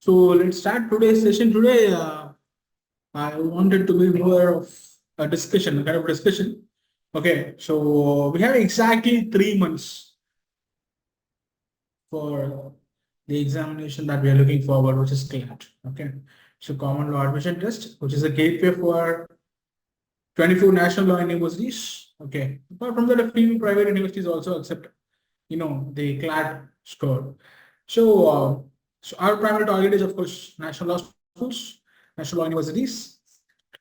So let's start today's session. Today, I wanted to be more of a discussion, a kind of discussion. Okay, so we have exactly 3 months for the examination that we are looking forward, which is CLAT. Okay, so Common Law Admission Test, which is a gateway for 24 national law universities. Okay, apart from that, a few private universities also accept, the CLAT score. So, so our primary target is, of course, national law schools, national law universities.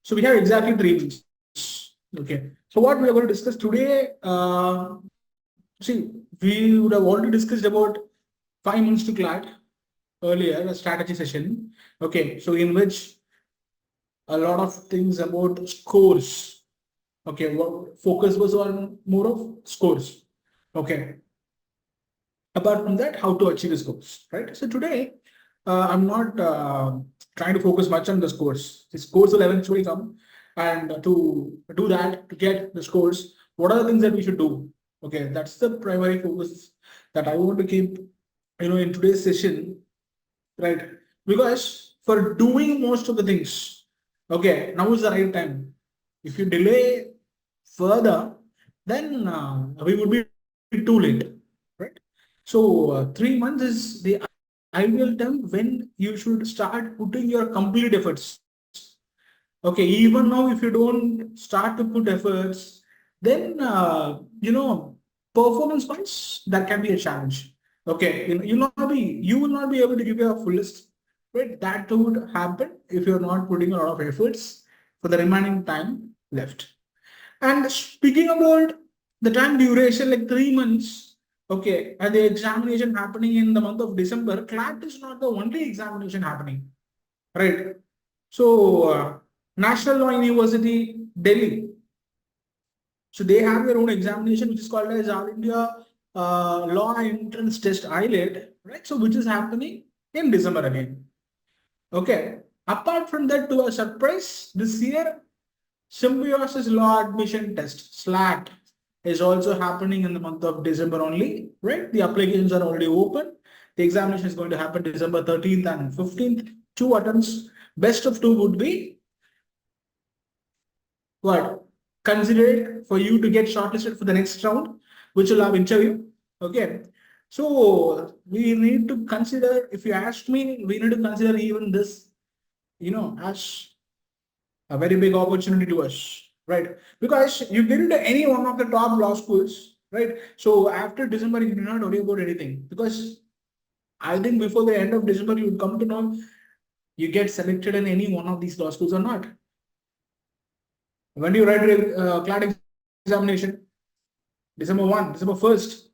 So we have exactly 3 months. Okay. So what we are going to discuss today, see, we would have already discussed about 5 months to CLAT earlier, a strategy session. Okay. So in which a lot of things about scores. Okay. What focus was on more of scores. Okay. Apart from that, how to achieve the scores, right? So today, I'm not trying to focus much on the scores. The scores will eventually come, and to do that, to get the scores, what are the things that we should do? Okay, that's the primary focus that I want to keep, in today's session, right? Because for doing most of the things, okay, now is the right time. If you delay further, then we would be too late, right? So 3 months is the ideal time when you should start putting your complete efforts. Okay, even now, if you don't start to put efforts, then performance wise, that can be a challenge. Okay, you will not be able to give your fullest, right? That would happen if you're not putting a lot of efforts for the remaining time left. And speaking about the time duration, like 3 months, okay, and the examination happening in the month of December, CLAT is not the only examination happening, right? So, National Law University, Delhi, so they have their own examination, which is called as All India Law Entrance Test (AILET), right? So, which is happening in December again. Okay. Apart from that, to a surprise, this year Symbiosis Law Admission Test (SLAT) is also happening in the month of December only, right? The applications are already open. The examination is going to happen December 13th and 15th. 2 attempts. Best of two would be what? Considered for you to get shortlisted for the next round, which will have interview. Okay. So we need to consider, if you ask me, we need to consider even this, as a very big opportunity to us, right? Because you get into any one of the top law schools, right? So after December, you do not worry about anything, because I think before the end of December, you would come to know you get selected in any one of these law schools or not. When do you write a CLAT examination? December 1, December 1st.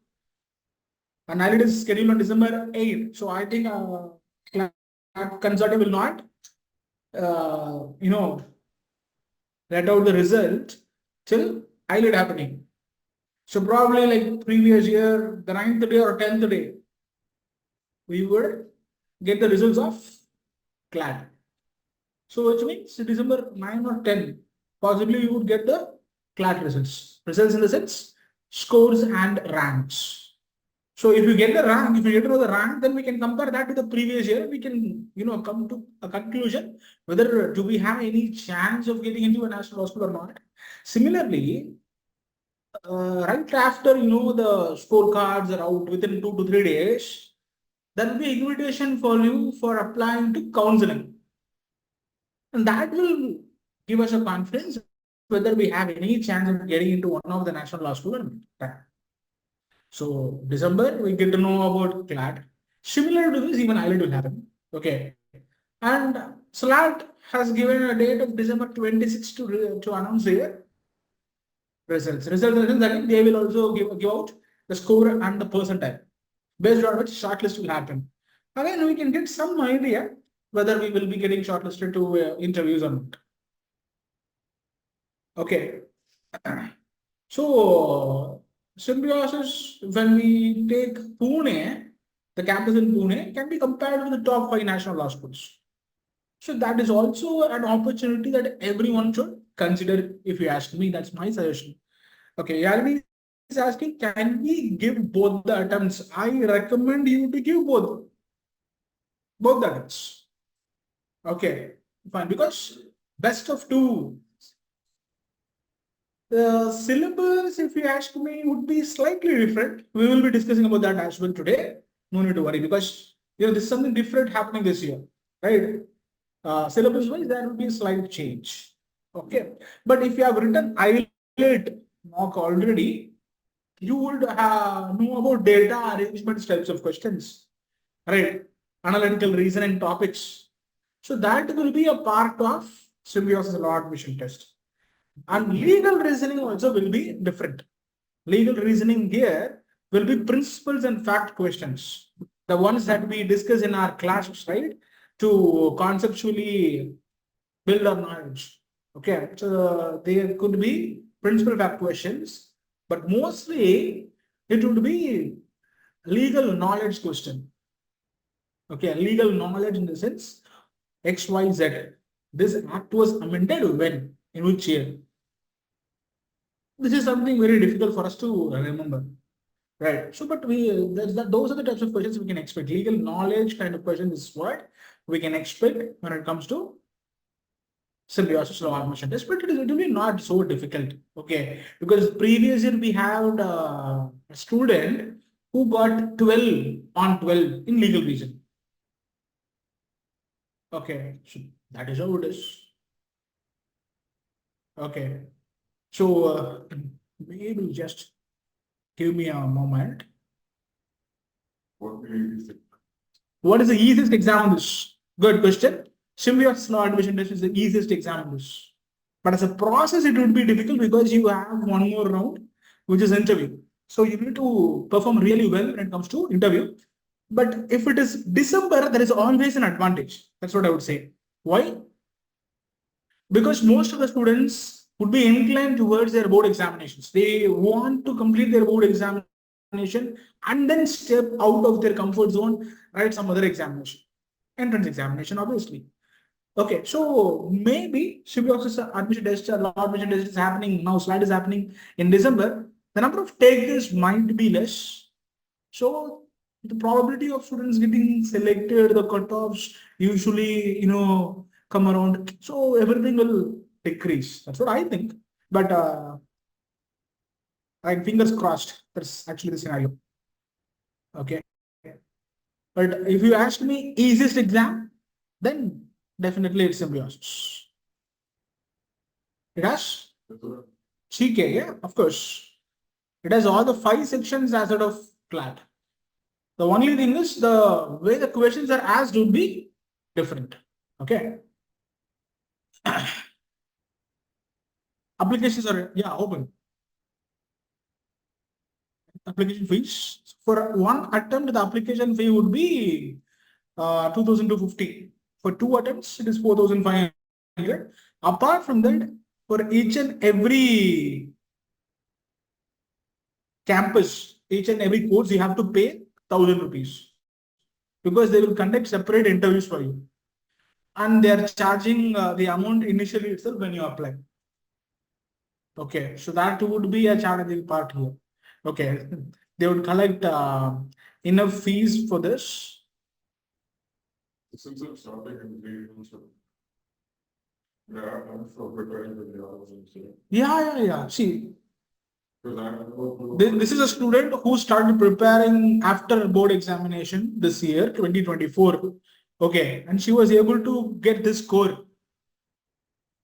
And AILET is scheduled on December 8th. So I think CLAT consortium will not, let out the result till AILET happening. So probably like previous year, the 9th day or 10th day, we would get the results of CLAT. So which means December 9 or 10, possibly you would get the CLAT results. Results in the sense, scores and ranks. So if you get the rank, if you get to know the rank, then we can compare that to the previous year. We can, come to a conclusion whether do we have any chance of getting into a national hospital or not. Similarly, right after the scorecards are out within 2 to 3 days, there will be invitation for you for applying to counseling, and that will give us a confidence whether we have any chance of getting into one of the national law school or not. So December we get to know about CLAT. Similar to this, even AILET will happen. Okay, and SLAT has given a date of December 26 to announce their results. Results again, they will also give out the score and the percentile, based on which shortlist will happen. Again, we can get some idea whether we will be getting shortlisted to interviews or not. Okay. So Symbiosis, when we take Pune, the campus in Pune can be compared with the top 5 national law schools. So that is also an opportunity that everyone should consider. If you ask me, that's my suggestion. Okay, Yalini is asking, can we give both the attempts? I recommend you to give both the attempts. Okay, fine. Because best of two. The syllabus, if you ask me, would be slightly different. We will be discussing about that as well today. No need to worry because this is something different happening this year, right? Syllabus wise, there will be a slight change. Okay, but if you have written IELT mock already, you would know about data arrangement types of questions, right? Analytical reasoning topics. So that will be a part of symbiosis law admission test. And legal reasoning also will be different. Legal reasoning here will be principles and fact questions. The ones that we discuss in our classes, right? To conceptually build our knowledge. Okay, so there could be principal fact questions, but mostly it would be legal knowledge question. Okay, legal knowledge in the sense X, Y, Z. This act was amended when? In which year? This is something very difficult for us to remember. Right. So, but those are the types of questions we can expect. Legal knowledge kind of questions is what we can expect when it comes to symbiosis law admission test, but it will be not so difficult. Okay. Because previous year we had a student who got 12 on 12 in legal reason. Okay. So that is how it is. Okay. So maybe just give me a moment. What is the easiest exam on this? Good question. Symbiosis law admission test is the easiest exam on this. But as a process, it would be difficult because you have one more round, which is interview. So you need to perform really well when it comes to interview. But if it is December, there is always an advantage. That's what I would say. Why? Because most of the students would be inclined towards their board examinations. They want to complete their board examination and then step out of their comfort zone, write some other examination, entrance examination, obviously. Okay, so maybe symbiosis admission test or law admission test is happening now, SLAT is happening in December. The number of takers might be less. So the probability of students getting selected, the cutoffs usually, come around. So everything will decrease. That's what I think. But like fingers crossed, that's actually the scenario. Okay. But if you ask me easiest exam, then definitely it's symbiosis. It has CK, yeah, of course. It has all the 5 sections as out of CLAT. The only thing is the way the questions are asked would be different. Okay. Applications are, yeah, open. Application fees. For one attempt, the application fee would be 2,250. For 2 attempts, it is 4,500. Apart from that, for each and every campus, each and every course, you have to pay 1,000 rupees because they will conduct separate interviews for you. And they are charging the amount initially itself when you apply. Okay, so that would be a challenging part here. Okay, they would collect enough fees for this. Yeah. See, this is a student who started preparing after board examination this year, 2024. Okay, and she was able to get this score.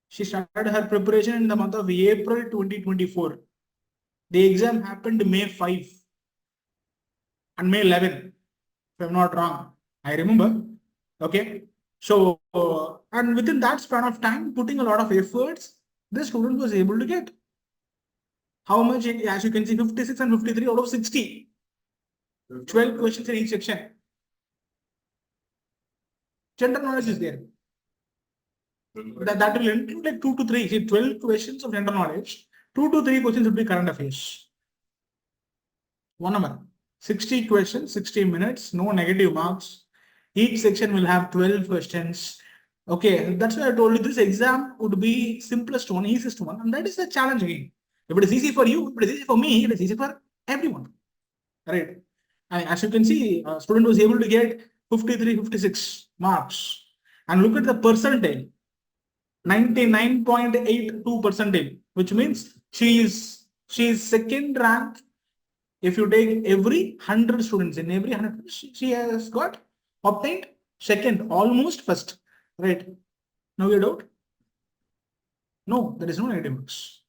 She started her preparation in the month of April 2024. The exam happened May 5 and May 11, if I'm not wrong. I remember. Okay. So, and within that span of time, putting a lot of efforts, the student was able to get how much? As you can see, 56 and 53 out of 60. 12 questions in each section. General knowledge is there. That will include like 2 to 3. See, 12 questions of general knowledge. 2 to 3 questions would be current affairs. 1 number. 60 questions, 60 minutes, no negative marks. Each section will have 12 questions. Okay, that's why I told you this exam would be simplest one, easiest one, and that is the challenge again. If it is easy for you, if it is easy for me, it is easy for everyone. Right? And as you can see, a student was able to get 53, 56 marks. And look at the percentile, 99.82 percentile, which means she is second rank. If you take every 100 students, in every 100, she has got obtained second, almost first, right? Now you doubt? No, there is no negative marks.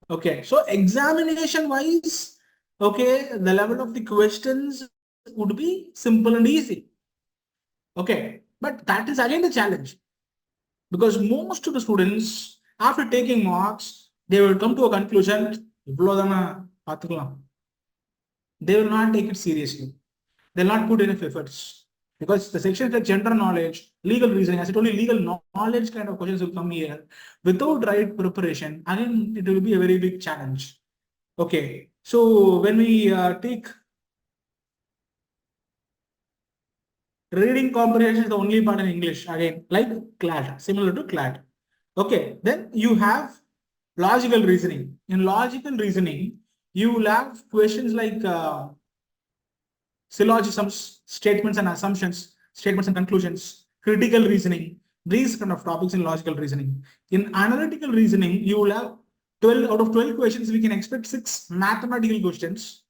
Okay, so examination wise, okay, the level of the questions would be simple and easy. Okay, but that is again the challenge, because most of the students, after taking marks, they will come to a conclusion, they will not take it seriously. They'll not put enough efforts. Because the sections like general knowledge, legal reasoning, as I told you, legal knowledge kind of questions will come here. Without right preparation, again, it will be a very big challenge. Okay, so when we take reading comprehension is the only part in English, again, like CLAT, similar to CLAT. Okay, then you have logical reasoning. In logical reasoning, you will have questions like syllogisms, statements and assumptions, statements and conclusions, critical reasoning, these kind of topics in logical reasoning. In analytical reasoning, you will have 12 out of 12 questions, we can expect 6 mathematical questions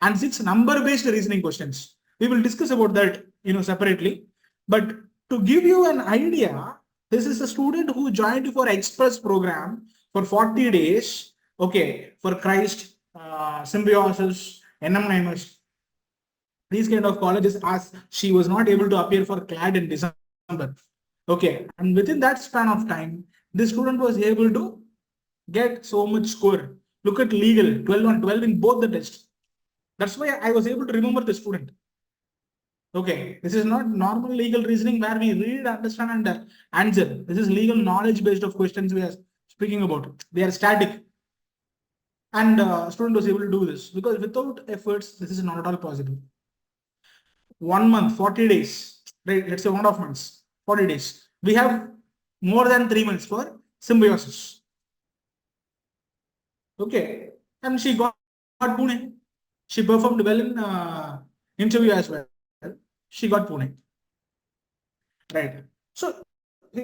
and 6 number-based reasoning questions. We will discuss about that, separately. But to give you an idea, this is a student who joined for Express program for 40 days, okay, for Christ, Symbiosis, NM University. These kind of colleges, as she was not able to appear for CLAT in December. Okay, and within that span of time, this student was able to get so much score. Look at legal, 12 on 12 in both the tests. That's why I was able to remember the student. Okay, this is not normal legal reasoning where we read, understand, and answer. This is legal knowledge based of questions we are speaking about. They are static. And student was able to do this because without efforts, this is not at all possible. 1 month, 40 days, right? Let's say 1.5 months, 40 days. We have more than 3 months for Symbiosis. Okay, and she got Pune. She performed well in interview as well. She got Pune. Right. So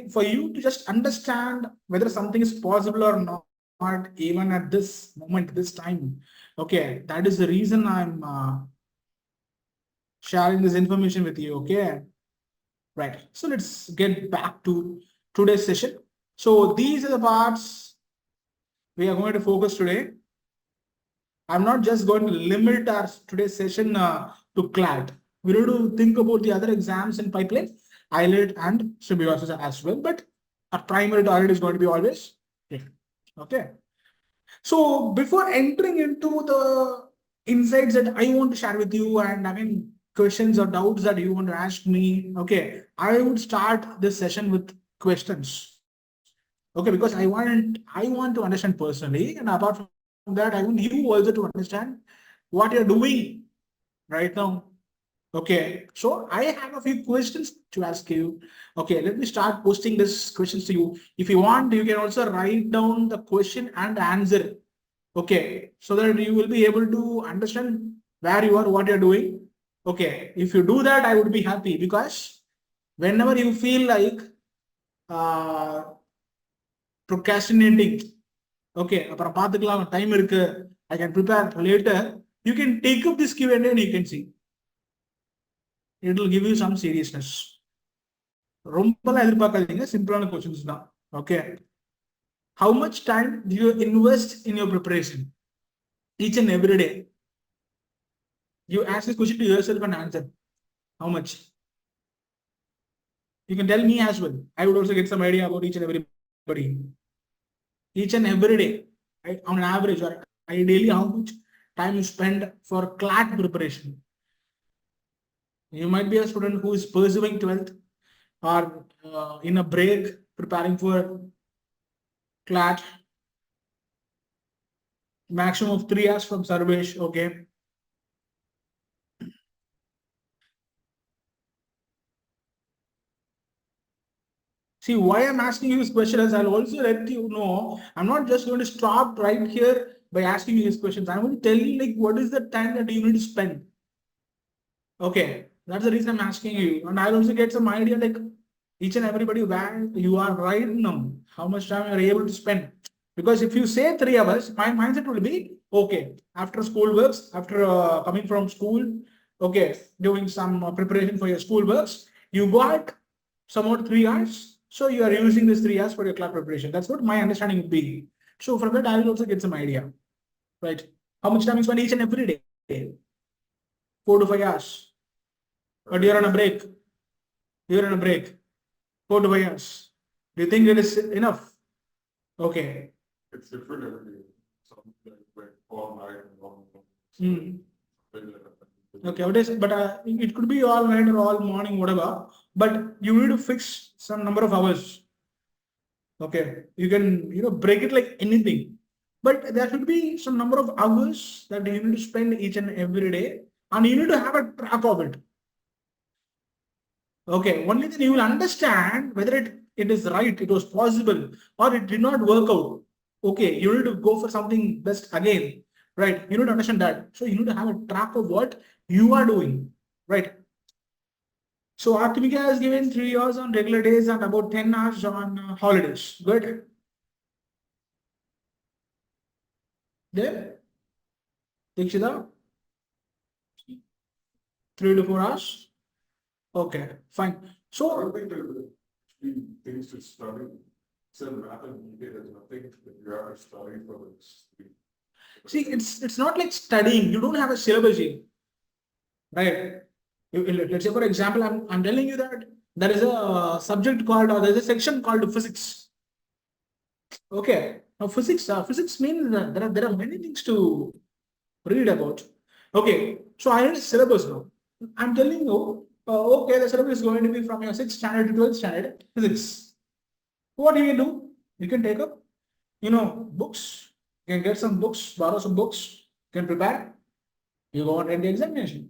for you to just understand whether something is possible or not, even at this moment, this time, okay, that is the reason I'm sharing this information with you. Okay, right. So let's get back to today's session. So these are the parts we are going to focus today. I'm not just going to limit our today's session to CLAT. We need to think about the other exams in pipeline, AILET and Symbiosis as well. But our primary target is going to be always here. Okay. So before entering into the insights that I want to share with you, and I mean questions or doubts that you want to ask me, okay, I would start this session with questions. Okay, because I want to understand personally, and apart from that, I want you also to understand what you're doing right now. Okay, so I have a few questions to ask you. Okay, let me start posting these questions to you. If you want, you can also write down the question and answer. Okay, so that you will be able to understand where you are, what you're doing. Okay, if you do that, I would be happy, because whenever you feel like procrastinating, okay, அப்புறம் பார்த்துக்கலாம், time இருக்கு, I can prepare later, you can take up this Q&A and you can see. It will give you some seriousness. ரொம்பலாம் எதிர்பார்க்காதீங்க, சிம்பிளான questions தான். Okay. How much time do you invest in your preparation each and every day? You ask this question to yourself and answer. How much? You can tell me as well. I would also get some idea about each and everybody. Each and every day, right? On an average or ideally, how much time you spend for CLAT preparation? You might be a student who is pursuing 12th or in a break preparing for CLAT. Maximum of 3 hours from Sarvesh. Okay. See, why I'm asking you this question is I'll also let you know, I'm not just going to stop right here by asking you these questions. I'm going to tell you like what is the time that you need to spend. Okay. That's the reason I'm asking you. And I'll also get some idea like each and everybody where you are right now, how much time you're able to spend. Because if you say 3 hours, my mindset will be okay. After school works, after coming from school, okay, doing some preparation for your school works, you got somewhat 3 hours. So you are using this 3 hours for your class preparation. That's what my understanding would be. So from that, I will also get some idea, right? How much time you spend each and every day? 4 to 5 hours. But you're on a break. You're on a break. 4 to 5 hours. Do you think it is enough? Okay. It's different every day. Some like all night and all. Hmm. Okay, what is but it could be all night or all morning, whatever. But you need to fix some number of hours. Okay, you can break it like anything, but there should be some number of hours that you need to spend each and every day, and you need to have a track of it. Okay, only then you will understand whether it is right, it was possible, or it did not work out. Okay, you need to go for something best again, right? You need to understand that. So you need to have a track of what you are doing, right? So Artimika has given 3 hours on regular days and about 10 hours on holidays. Good. There, Dikshita, 3 to 4 hours. Okay, fine. I So think there things to study. Said math and media, there's nothing that you have to study for this. see, it's not like studying. You don't have a syllabus here, right? Let's say, for example, I'm telling you that there is a subject called, or there's a section called physics. Okay, now physics means that there are many things to read about. Okay, so I need a syllabus now. I'm telling you, okay, the syllabus is going to be from your 6th standard to 12th standard physics. What do you do? You can take up, books. You can get some books, borrow some books. You can prepare. You go and write the examination.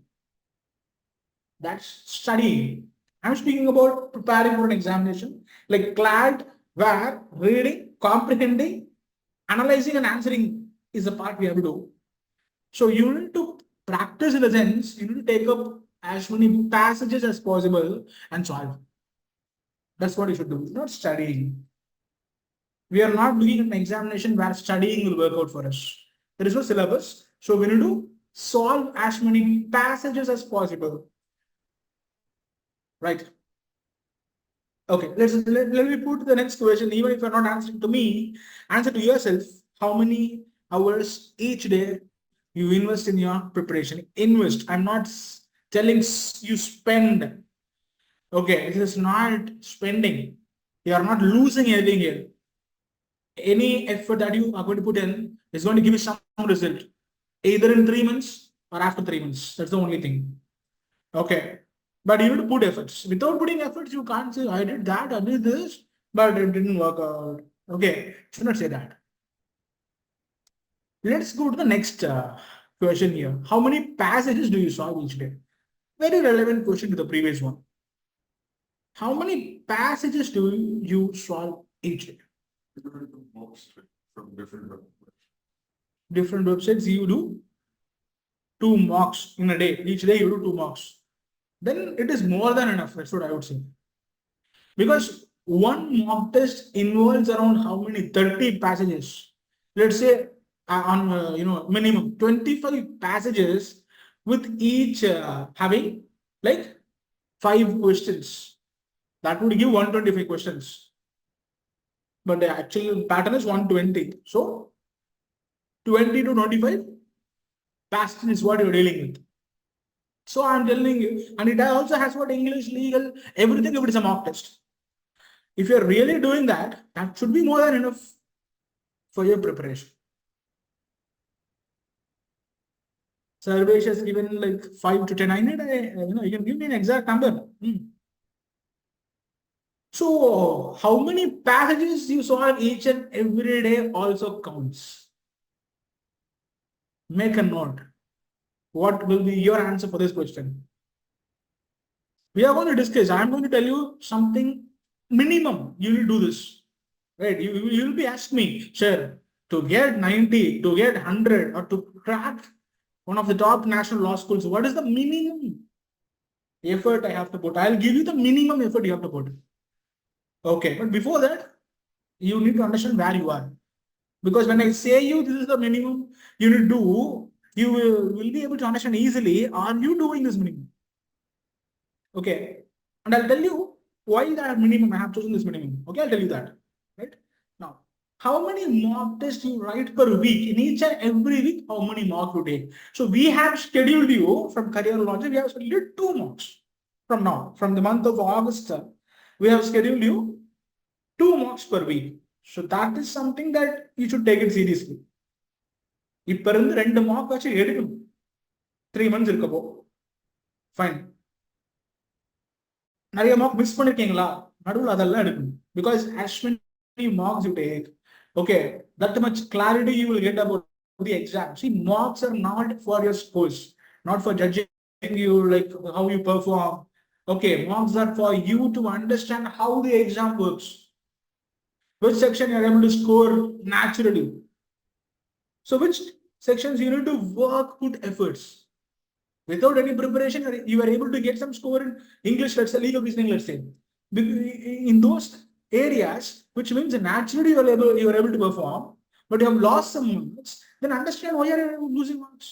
That's studying. I'm speaking about preparing for an examination, like CLAT, where reading, comprehending, analyzing, and answering is the part we have to do. So you need to practice in the sense you need to take up as many passages as possible and solve. That's what you should do, not studying. We are not doing an examination where studying will work out for us. There is no syllabus. So we need to solve as many passages as possible. Right. Okay, let me put the next question. Even if you're not answering to me, answer to yourself. How many hours each day you invest in your preparation? Invest. I'm not telling you spend. Okay, this is not spending. You are not losing anything here. Any effort that you are going to put in is going to give you some result, either in 3 months or after 3 months. That's the only thing. Okay. But you need to put efforts. Without putting efforts, you can't say, I did that, I did this, but it didn't work out. Okay. Should not say that. Let's go to the next question here. How many passages do you solve each day? Very relevant question to the previous one. How many passages do you solve each day? Different books from different websites. Different websites, you do 2 mocks in a day. Each day you do 2 mocks. Then it is more than enough. That's what I would say. Because one mock test involves around how many 30 passages. Let's say on minimum 25 passages with each having like 5 questions. That would give 125 questions. But the actual pattern is 120. So 20 to 25 passages is what you're dealing with. So I'm telling you, and it also has what English, legal, everything if it is a mock test. If you're really doing that, that should be more than enough for your preparation. Sarvesh has given like 5 to 10. I need you can give me an exact number. So how many passages you saw each and every day also counts. Make a note. What will be your answer for this question? We are going to discuss. I'm going to tell you something minimum. You will do this. Right? You will be asking me, sir, to get 90, to get 100, or to crack one of the top national law schools, what is the minimum? effort I have to put. I'll give you the minimum effort you have to put. Okay, but before that, you need to understand where you are. Because when I say you this is the minimum you need to do, you will be able to understand easily, are you doing this minimum? Okay. And I'll tell you why that minimum I have chosen this minimum. Okay, I'll tell you that. Right? Now, how many mock tests you write per week? In each and every week, how many mock you take? So we have scheduled you from career launch, we have scheduled 2 mocks from now. From the month of August, we have scheduled you 2 mocks per week. So that is something that you should take it seriously. இப்ப இருந்து 2 mark வச்சு எடுக்கணும் 3 months இருக்கப்போ fine நிறைய mark miss பண்ணிருக்கீங்களா நடுவுல அதெல்லாம் எடுக்கணும் because as many marks you take okay that much clarity you will get about the exam. See, marks are not for your scores, not for judging you like how you perform. Okay, marks are for you to understand how the exam works, which section you are able to score naturally. So which sections you need to work, put efforts. Without any preparation, you are able to get some score in English, let's say, legal reasoning, let's say. In those areas, which means naturally you are able to perform, but you have lost some marks, then understand why you are losing marks.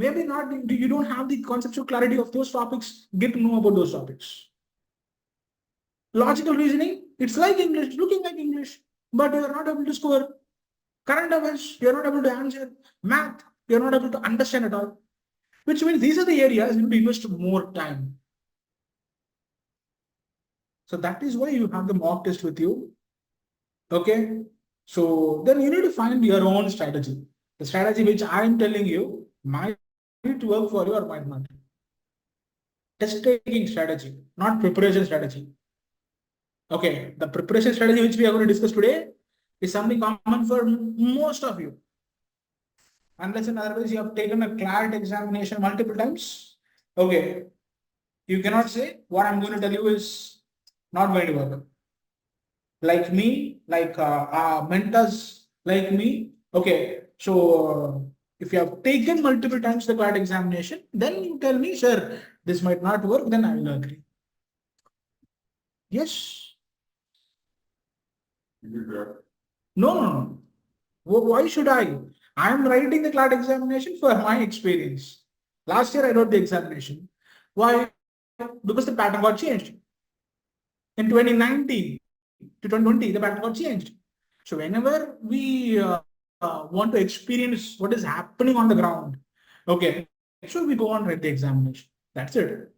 Maybe not, you don't have the conceptual clarity of those topics, get to know about those topics. Logical reasoning, it's like English, looking like English, but you are not able to score. Current affairs, you are not able to answer. Math, you are not able to understand at all. Which means these are the areas you need to invest more time. So that is why you have the mock test with you. Okay. So then you need to find your own strategy. The strategy which I am telling you might work for you or might not. Test taking strategy, not preparation strategy. Okay. The preparation strategy which we are going to discuss today is something common for most of you. Unless in otherwise you have taken a CLAT examination multiple times. Okay. You cannot say what I'm going to tell you is not going to work. Like me, like mentors like me. Okay. So if you have taken multiple times the CLAT examination, then you tell me, sir, this might not work, then I will agree. Yes. No. Why should I? I'm writing the CLAT examination for my experience. Last year I wrote the examination. Why? Because the pattern got changed. In 2019 to 2020, the pattern got changed. So whenever we want to experience what is happening on the ground, okay, so we go on write the examination. That's it.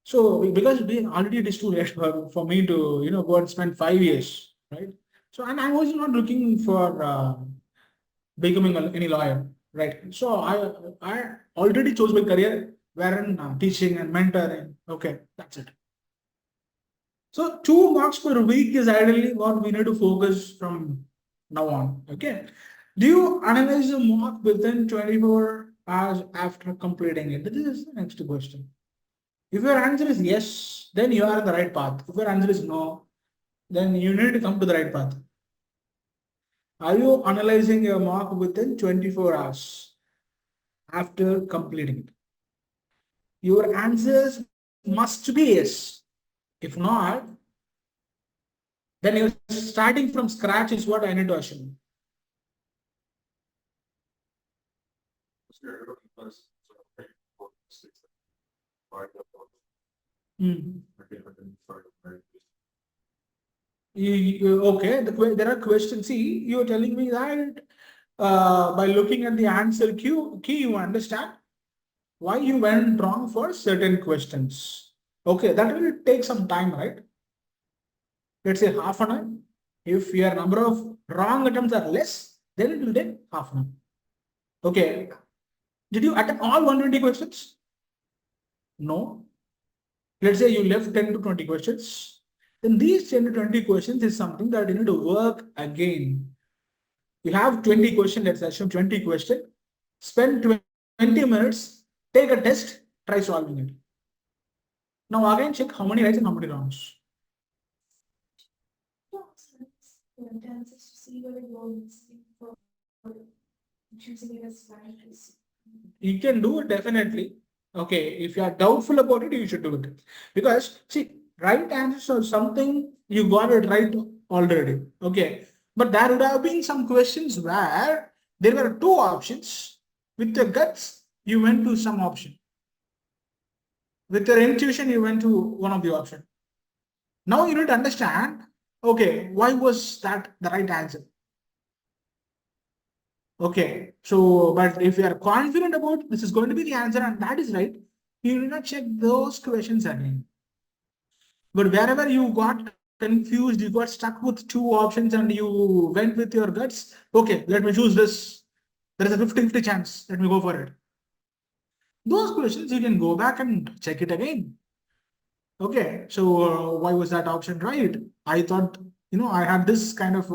So because we already it is too late for me to go and spend 5 years, right? So and I was not looking for becoming any lawyer, right? So I already chose my career wherein teaching and mentoring. Okay, that's it. So 2 marks per week is ideally what we need to focus from now on. Okay. Do you analyze the mark within 24 hours after completing it? This is the next question. If your answer is yes, then you are on the right path. If your answer is no, then you need to come to the right path. Are you analyzing your mark within 24 hours after completing it? Your answers must be yes. If not, then you're starting from scratch is what I need to assume. Okay, there are questions. See, you're telling me that by looking at the answer key, you understand why you went wrong for certain questions. Okay, that will take some time, right? Let's say half an hour. If your number of wrong attempts are less, then it will take half an hour. Okay. Did you attempt all 120 questions? No. Let's say you left 10 to 20 questions. Then these 10 to 20 questions is something that you need to work again. You have 20 questions, let's assume 20 questions. Spend 20 minutes, take a test, try solving it. Now again check how many rights and how many wrongs. You can do it definitely. Okay, if you are doubtful about it, you should do it. Because see, right answers are something you got it right already. Okay. But there would have been some questions where there were two options. With your guts, you went to some option. With your intuition, you went to one of the option. Now you need to understand, okay, why was that the right answer? Okay, so but if you are confident about this is going to be the answer and that is right, you need not check those questions again. But wherever you got confused, you got stuck with two options and you went with your guts, okay, let me choose this. There is a 50-50 chance. Let me go for it. Those questions you can go back and check it again. Okay, so why was that option right? I thought, I had this kind of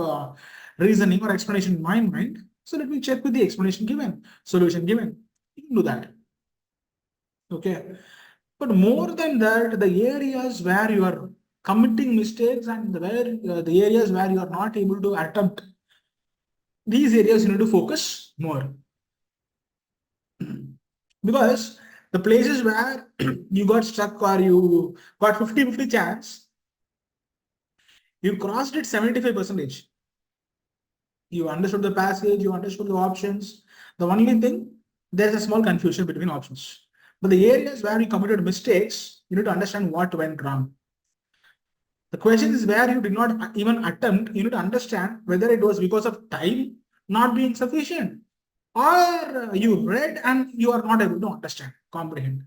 reasoning or explanation in my mind. So let me check with the explanation given, solution given. You can do that. Okay. But more than that, the areas where you are committing mistakes and the areas where you are not able to attempt, these areas you need to focus more. Because the places where you got stuck or you got 50-50 chance, you crossed it 75%. You understood the passage, you understood the options. The only thing, there's a small confusion between options. But the areas where you committed mistakes, you need to understand what went wrong. The question is where you did not even attempt, you need to understand whether it was because of time not being sufficient or you read and you are not able to understand, comprehend.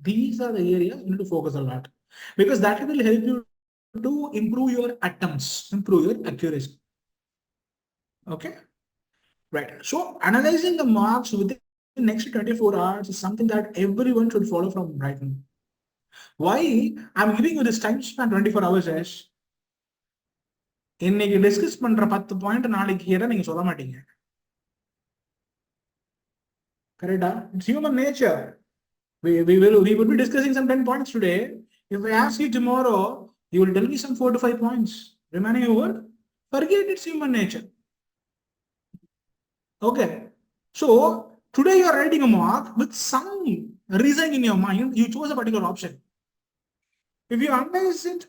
These are the areas you need to focus a lot because that will help you to improve your attempts, improve your accuracy. Okay. Right. So analyzing the marks within the next 24 hours is something that everyone should follow from right now. Why I'm giving you this time span 24 hours as இன்னைக்கு discuss பண்ற 10 point நாளைக்கு கேட்டா நீங்க சொல்ல மாட்டீங்க. கரெக்டா? It's human nature. We will be discussing some 10 points today. If I ask you tomorrow, you will tell me some 4 to 5 points. Remaining over, forget it's human nature. Okay. So today you are writing a mark with some reason in your mind. You chose a particular option. If you analyze it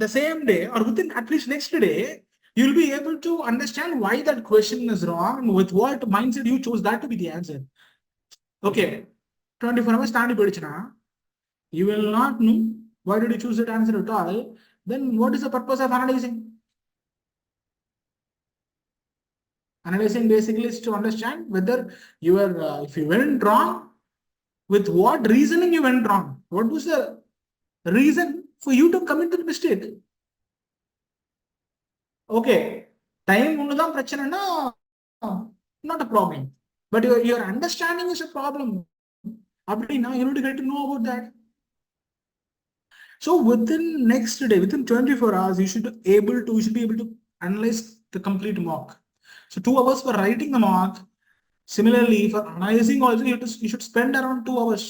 the same day or within at least next day, you'll be able to understand why that question is wrong and with what mindset you chose that to be the answer. Okay, 24 hours தாண்டி போயிடுச்சுனா you will not know why did you choose that answer at all. Then what is the purpose of analyzing? Analyzing basically is to understand whether you are if you went wrong, with what reasoning you went wrong, what was the reason for you to commit the mistake. Okay, time ஒண்ணுதான் பிரச்சனைனா not a problem, but your understanding is a problem. அப்படின்னா you need to get to know about that. So within next day, within 24 hours, you should be able to analyze the complete mock. So 2 hours for writing the mock. Similarly, for analyzing also, you should spend around 2 hours.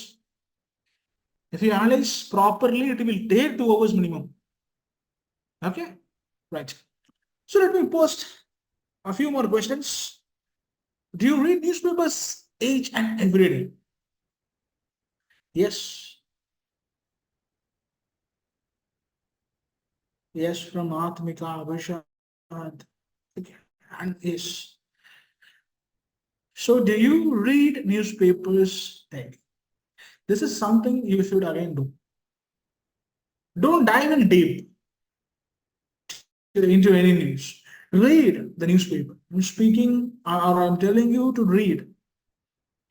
If you analyze properly, it will take 2 hours minimum. Okay, right. So let me post a few more questions. Do you read newspapers each and every day? Yes. Yes, from Atmika, Vishant, and yes. So do you read newspapers daily? This is something you should again do. Don't dive in deep into any news. Read the newspaper. I'm speaking or I'm telling you to read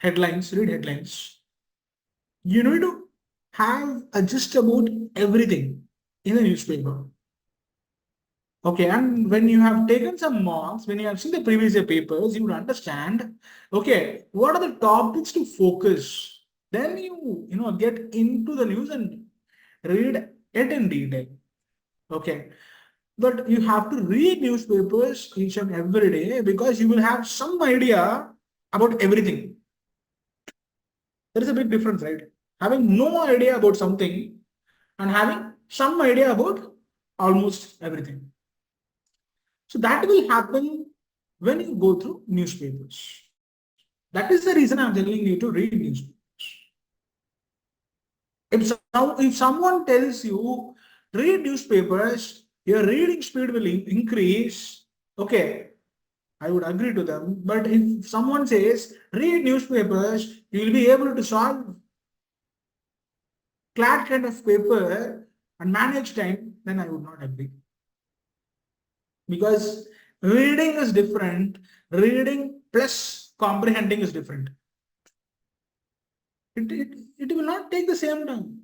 headlines, read headlines. You need to have a gist about everything in the newspaper. Okay, and when you have taken some marks, when you have seen the previous year papers, you would understand, okay, what are the topics to focus? Then you get into the news and read it in detail. Okay, but you have to read newspapers each and every day because you will have some idea about everything. There is a big difference, right? Having no idea about something and having some idea about almost everything. So that will happen when you go through newspapers. That is the reason I'm telling you to read newspapers. If someone tells you read newspapers, your reading speed will increase. Okay, I would agree to them. But if someone says read newspapers, you will be able to solve CLAT kind of paper and manage time, then I would not agree. Because reading is different. Reading plus comprehending is different. It will not take the same time.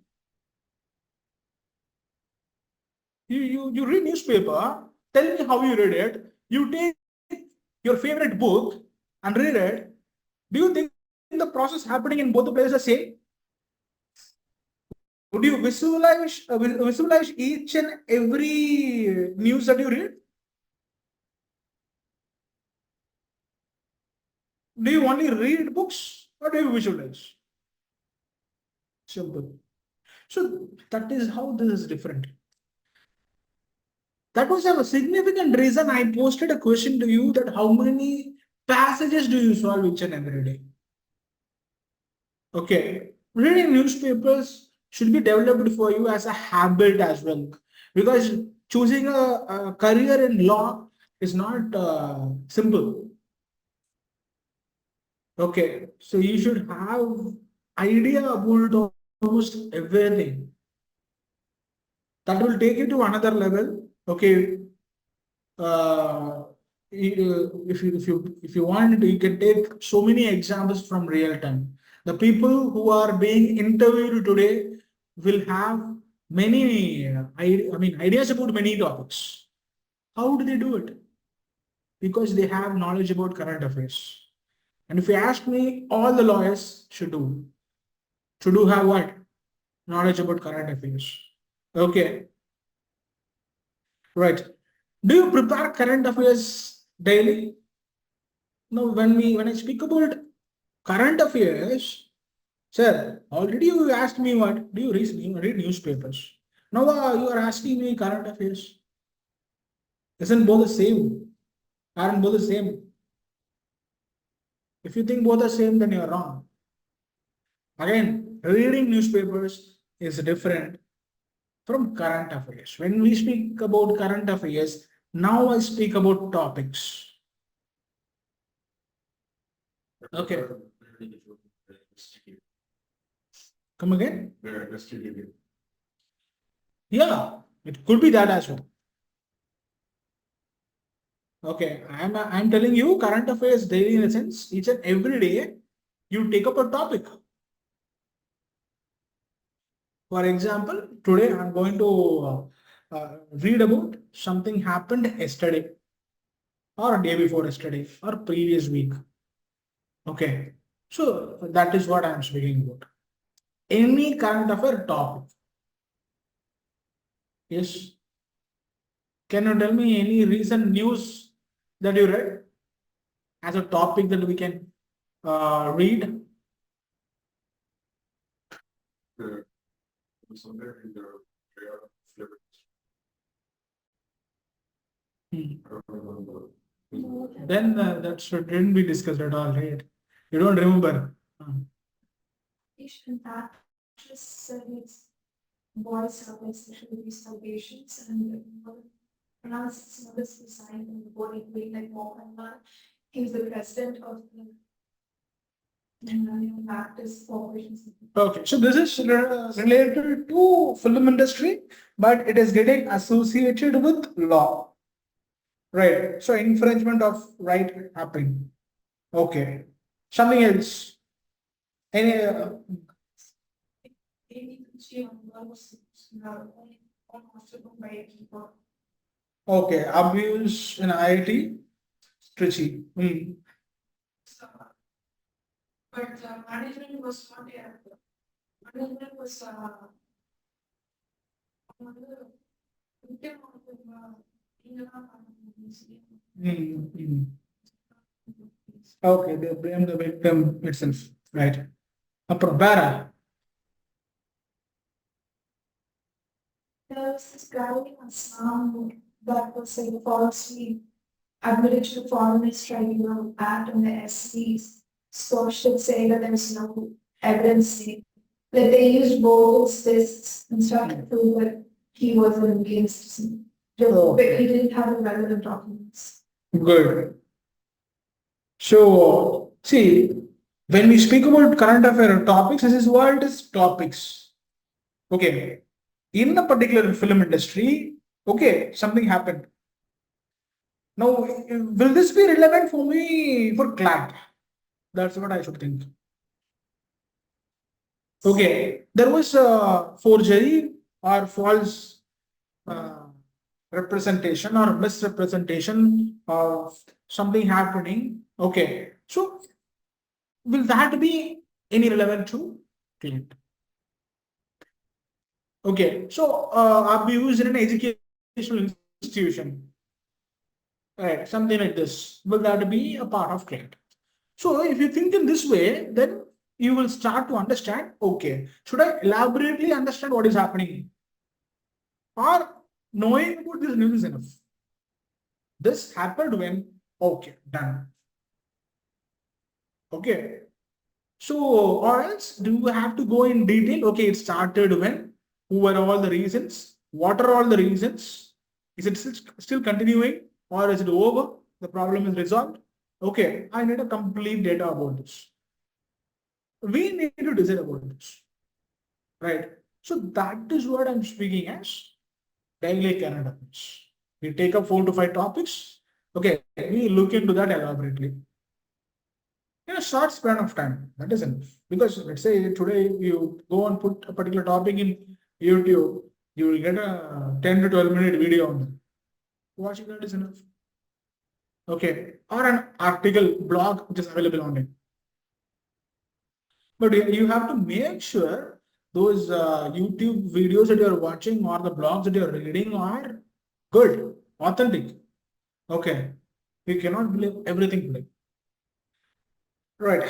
You read newspaper, tell me how you read it. You take your favorite book and read it. Do you think the process happening in both the places the same? Would you visualize each and every news that you read? Do you only read books or do you visualize? Simple. So that is how this is different. That was a significant reason I posted a question to you that how many passages do you solve each and every day? Okay. Reading newspapers should be developed for you as a habit as well. Because choosing a career in law is not simple. Okay. So you should have idea about almost everything. That will take you to another level. Okay. Uh, if you want, you can take so many examples from real time. The people who are being interviewed today will have many ideas about many topics. How do they do it? Because they have knowledge about current affairs. And if you ask me, all the lawyers should do have what? Knowledge about current affairs. Okay, right. Do you prepare current affairs daily? No, when I speak about current affairs, sir, already you asked me what do you read newspapers. Now you are asking me current affairs. Isn't both the same? Aren't both the same? If you think both are same, then you are wrong. Again, reading newspapers is different from current affairs. When we speak about current affairs, now I speak about topics. Okay. Come again? Yeah, it could be that as well. Okay, I'm telling you current affairs daily in a sense, each and every day you take up a topic. For example, today I'm going to read about something happened yesterday or day before yesterday or previous week. Okay, so that is what I'm speaking about. Any current affair topic. Yes. Can you tell me any recent news that you read as a topic that we can read? Then that didn't be discussed at all, right? You don't remember. That just said it's voice of especially these patients and analysis of this design and the body weight like more and more. He's the president of the practice operations. Okay, so this is related to film industry, but it is getting associated with law. Right. So infringement of right happening. Okay. Something else. Any okay, abuse in IIT, Trichy. But management was not there. Management was Okay, they blame the victim itself, right? Bara. There was this guy in Assam that was falsely admitted to the Foreigners Tribunal Act on the SCs. So should say that there is no evidence Like they used both tests and stuff to prove that he wasn't against him. Just Oh. but he didn't have the relevant documents. Good. So, see, when we speak about current affair topics, this is what is topics. Okay. In a particular film industry, okay, something happened. Now, will this be relevant for me for CLAT? That's what I should think. Okay, there was a forgery or false uh, representation or misrepresentation of something happening. Okay, so will that be any relevant to client? Okay, so abuse in an educational institution, right? Something like this. Will that be a part of client? So if you think in this way, then you will start to understand, okay, should I elaborately understand what is happening? Or knowing about this news is enough? This happened when, okay, done. Okay. So, or else do you have to go in detail? Okay, it started when, who were all the reasons? What are all the reasons? Is it still continuing or is it over? The problem is resolved. Okay, I need a complete data about this. We need to decide about this, right? So that is what I'm speaking as daily current affairs. We take up 4 to 5 topics. Okay, we look into that elaborately in a short span of time. That is enough. Because let's say today you go and put a particular topic in YouTube, you will get a 10 to 12 minute video on that. Watching that is enough. Okay, or an article blog which is available online. But you have to make sure those YouTube videos that you're watching or the blogs that you're reading are good, authentic. Okay. You cannot believe everything today. Right.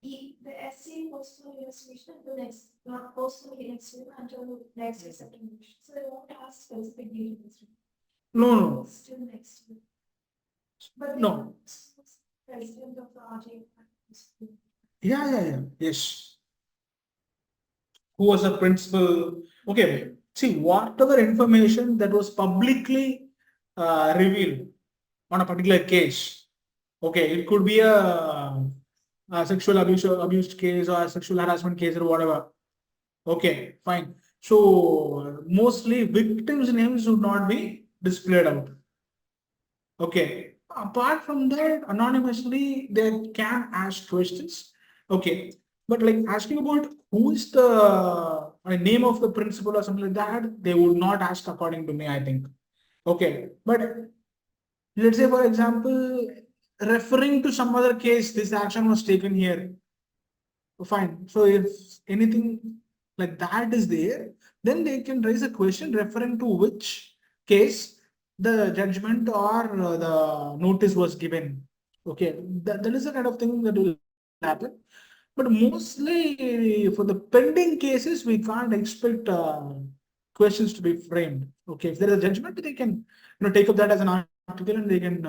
The essay was for illustration the next, not post for illustration until next year examination. So I won't ask specific details. No, no, Still next year. But no. president of the RJ. Yeah. Yes. Who was the principal? Okay. See, whatever information that was publicly revealed on a particular case. Okay, it could be a sexual abuse case or a sexual harassment case or whatever. Okay, fine. So mostly victims' names would not be displayed out. Okay. Apart from that, anonymously they can ask questions. Okay. But like asking about who is the name of the principal or something like that, they would not ask according to me, I think. Okay. But let's say, for example, referring to some other case, this action was taken here. Fine. So if anything like that is there, then they can raise a question referring to which case the judgment or the notice was given. Okay, that is the kind of thing that will happen. But mostly for the pending cases, we can't expect questions to be framed. Okay, if there is a judgment, they can take up that as an article and they can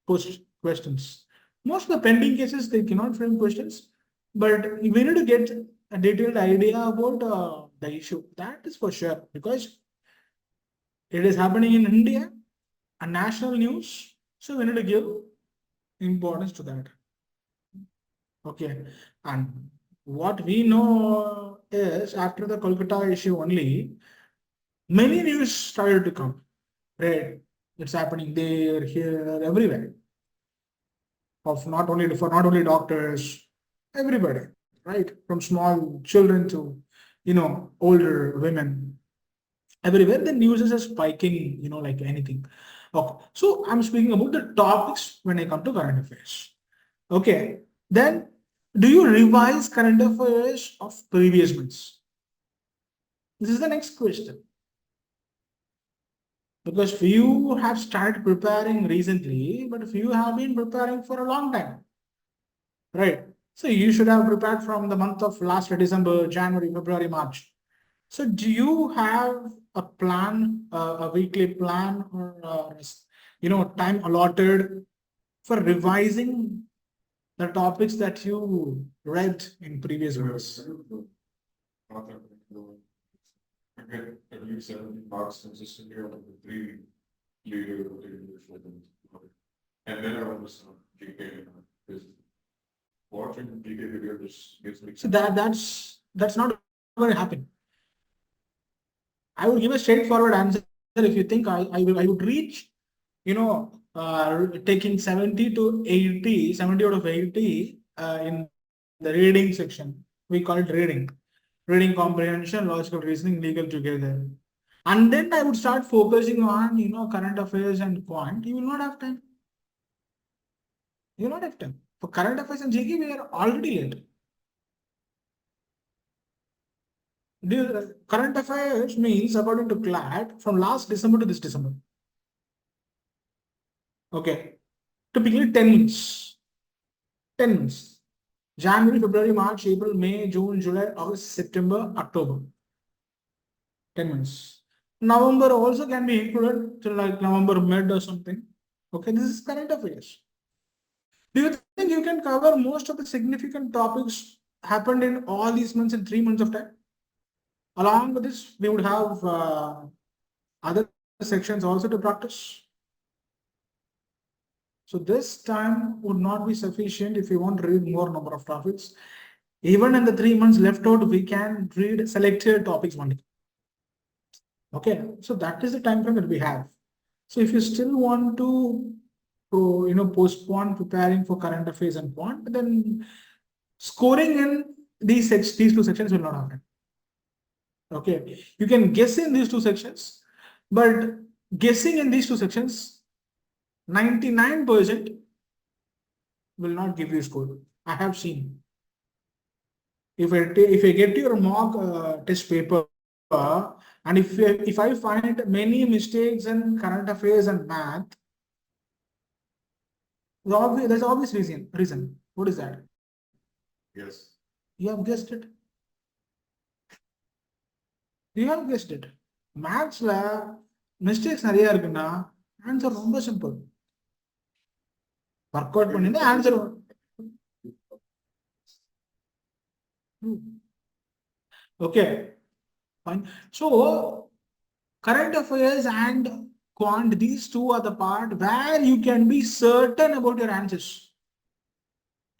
post questions. Most of the pending cases, they cannot frame questions, but we need to get a detailed idea about the issue. That is for sure because it is happening in India, a national news. So we need to give importance to that. Okay. And what we know is after the Kolkata issue only, many news started to come. Right. It's happening there, here, everywhere. Of not only doctors, everybody, right? From small children to, older women. Everywhere the news is spiking, like anything. Okay. So I'm speaking about the topics when I come to current affairs. Okay. Then do you revise current affairs of previous months? This is the next question. Because few have started preparing recently, but few have been preparing for a long time. Right. So you should have prepared from the month of last December, January, February, March. So do you have a plan, a weekly plan or, time allotted for revising the topics that you read in previous books. I get at least 70 marks consistently on the three leader and then I want to start GK because watching GK video just gives me. So that's not going to happen. I would give a straightforward answer if you think I would reach, taking 70 to 80, 70 out of 80 in the reading section. We call it reading comprehension, logical reasoning, legal together. And then I would start focusing on, current affairs and quant. You will not have time. You will not have time. For current affairs and GK, we are already late. Current affairs means, according to CLAT, from last December to this December. Okay. Typically 10 months. 10 months. January, February, March, April, May, June, July, August, September, October. 10 months. November also can be included till like November mid or something. Okay, this is current affairs. Do you think you can cover most of the significant topics happened in all these months in 3 months of time? Along with this, we would have other sections also to practice. So this time would not be sufficient if you want to read more number of topics. Even in the 3 months left out, we can read selected topics only. Okay, so that is the time frame that we have. So if you still want to postpone preparing for current affairs and quant, then scoring in these two sections will not happen. Okay, you can guess in these two sections, but guessing in these two sections, 99% will not give you a score. I have seen. If I get your mock test paper, and if I find many mistakes in current affairs and math, there's obvious reason. What is that? Yes. You have guessed it. You have guessed it. Mathsல mistakes நிறைய இருக்குன்னா answer ரொம்ப simple. Work out பண்ணி answer. Okay, fine. So current affairs and quant, these two are the part where you can be certain about your answers.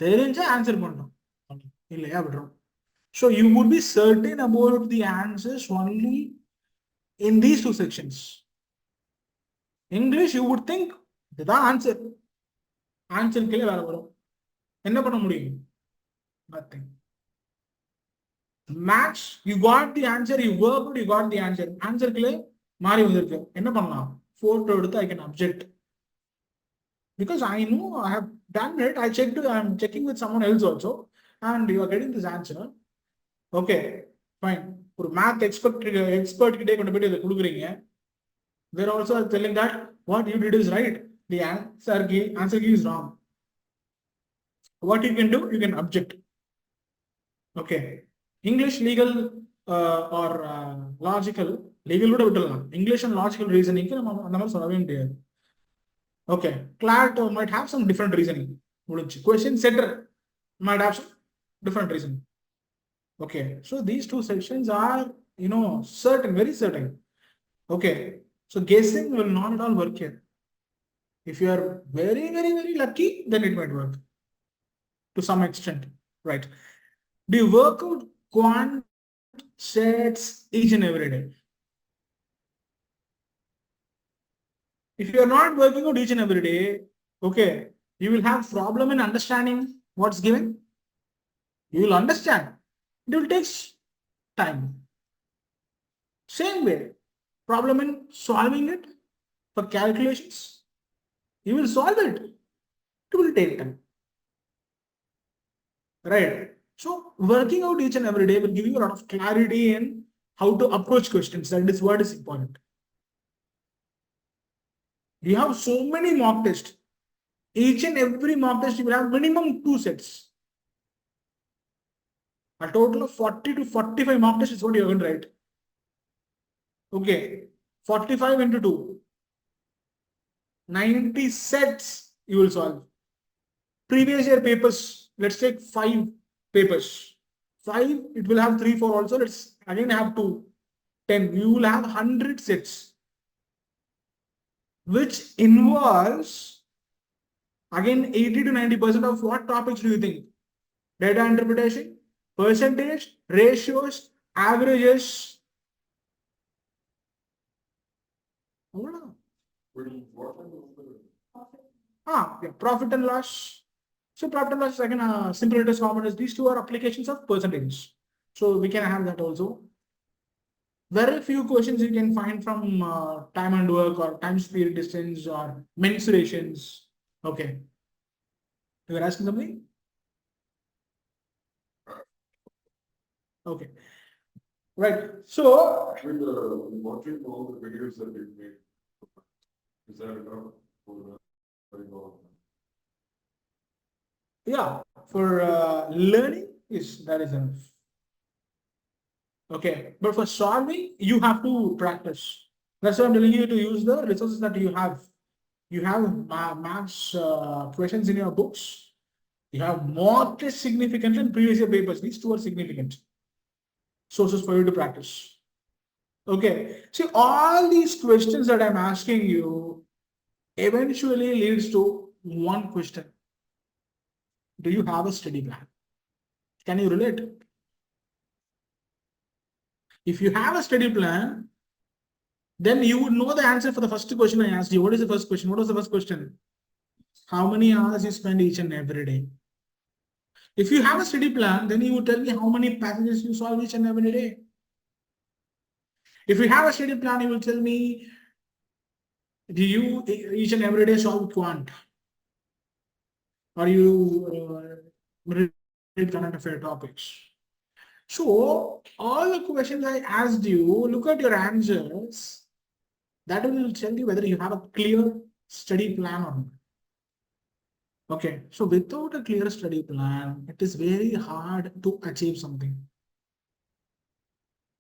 தெரிஞ்சா answer பண்ணணும் இல்லையா விடுறோம். So you would be certain about the answers only in these two sections. English, you would think இதுதான் answer. Answer கீழே வேற வரும். என்ன பண்ண முடியும்? Nothing. Maths, you got the answer, you worked, you got the answer. Answer கீழே மாறி வந்திருக்கு. என்ன பண்ணலாம்? Photo எடுத்து I can object. Because I know I have done it. I'm checking with someone else also, and you are getting this answer. Okay, fine. For math expert கிட்டே கொண்டு போயிட்டு இதை கொடுக்குறீங்க. They're also telling that what you did is right. The answer key is wrong. What you can do, you can object. Okay. English legal or logical, legal கூட விட்டுடலாம். English and logical reasoning நம்ம அந்த மாதிரி சொல்லவே முடியாது. Okay, CLAT might have some different reasoning. Question setter might have some different reasoning. Okay, so these two sections are, certain, very certain. Okay, so guessing will not at all work here. If you are very, very, very lucky, then it might work to some extent, right? Do you work out quant sets each and every day? If you are not working out each and every day, okay, you will have problem in understanding what's given. You will understand. It will take time. Same way, problem in solving it for calculations. You will solve it. It will take time. Right? So working out each and every day will give you a lot of clarity in how to approach questions. That is what is important. You have so many mock tests. Each and every mock test you will have minimum 2 sets. A total of 40 to 45 mock tests is what you are going to write. Okay, 45 into 2. 90 sets you will solve. previous year papers, let's take 5 papers. 5, it will have 3, 4 also. Let's again have 2, 10. You will have 100 sets, which involves again 80 to 90% of what topics do you think? Data interpretation, percentage, ratios, averages. Yeah, profit and loss. So profit and loss, again, simple interest common is these two are applications of percentages. So we can have that also. Very few questions you can find from time and work or time, speed, distance or mensurations. Okay. You are asking something? Okay. Right. So Watching all the videos that we've made, is that enough for yeah, for learning that is enough. Okay, but for solving, you have to practice. That's why I'm telling you to use the resources that you have. You have maths questions in your books. You have more test significant in previous year papers. These two are significant sources for you to practice. Okay, see all these questions that I'm asking you eventually leads to one question. Do you have a study plan? Can you relate? If you have a study plan, then you would know the answer for the first question I asked you. What is the first question? What was the first question? How many hours you spend each and every day? If you have a study plan, then you would tell me how many passages you solve each and every day. If you have a study plan, you will tell me, do you each and every day solve quant? Or you read current affair topics? So all the questions I asked you, look at your answers. That will tell you whether you have a clear study plan or not. Okay, so without a clear study plan, it is very hard to achieve something.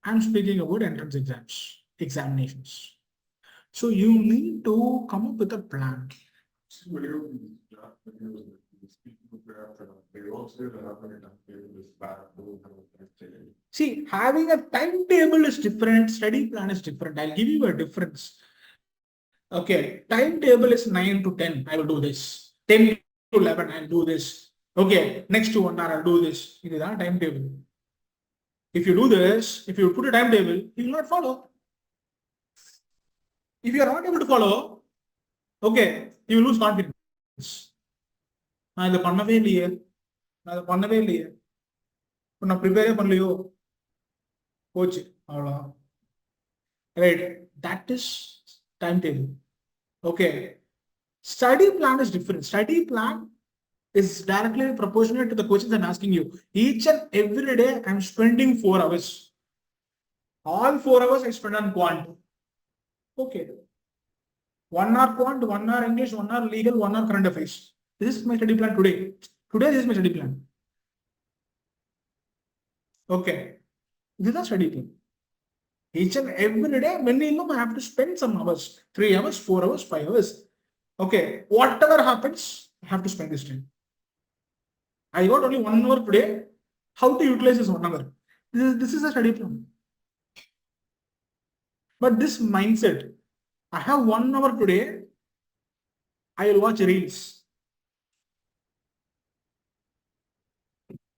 I'm speaking about entrance examinations. So you need to come up with a plan. See, having a timetable is different, study plan is different. I'll give you a difference. Okay, timetable is 9 to 10, I will do this. 10 to 11, I'll do this. Okay, next to 1 hour, I'll do this. It is our timetable. If you do this, if you put a timetable, you will not follow. If you are not able to follow, okay, you will lose confidence. நான் இதை பண்ணவே இல்லையே நான் இதை பண்ணவே இல்லையே இப்போ நான் ப்ரிப்பேரே பண்ணலையோ போச்சு அவ்வளோதான் right that is time table okay study plan is different. Study plan is directly proportionate to the questions I'm asking you. Each and every day I'm spending 4 hours. All 4 hours I spend on quant. Okay. 1 hour quant, 1 hour English, 1 hour legal, 1 hour current affairs. This is my study plan today. Today this is my study plan. Okay. This is a study plan. Each and every day, minimum I have to spend some hours. 3 hours, 4 hours, 5 hours. Okay. Whatever happens, I have to spend this time. I got only 1 hour today. How to utilize this 1 hour? This is a study plan. But this mindset, I have 1 hour today. I will watch reels.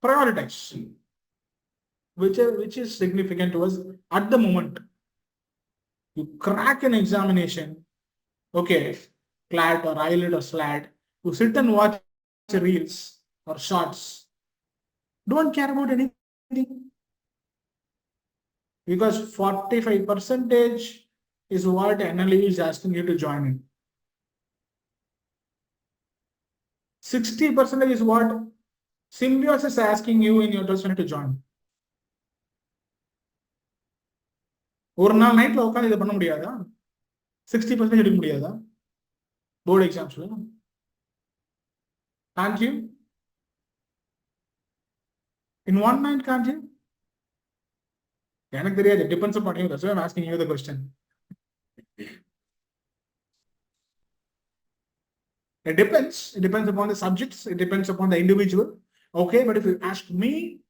Prioritize. Which is significant to us at the moment. You crack an examination. Okay. CLAT or AILET or SLAT. You sit and watch reels or shorts. Don't care about anything. Because 45% is what NLE is asking you to join in. 60% is what Symbiosis is asking you in your trust to join. ஒரு நாள் நைட்ல உட்காந்து இதை பண்ண முடியாதா 60% எடுக்க முடியாதா board எக்ஸாம்ஸ்ல can't you in one night can't you எனக்கு தெரியாது depends upon you. That's why I'm asking you the question. It depends. It depends upon the subjects. It depends upon the individual. Okay, but if you ask me,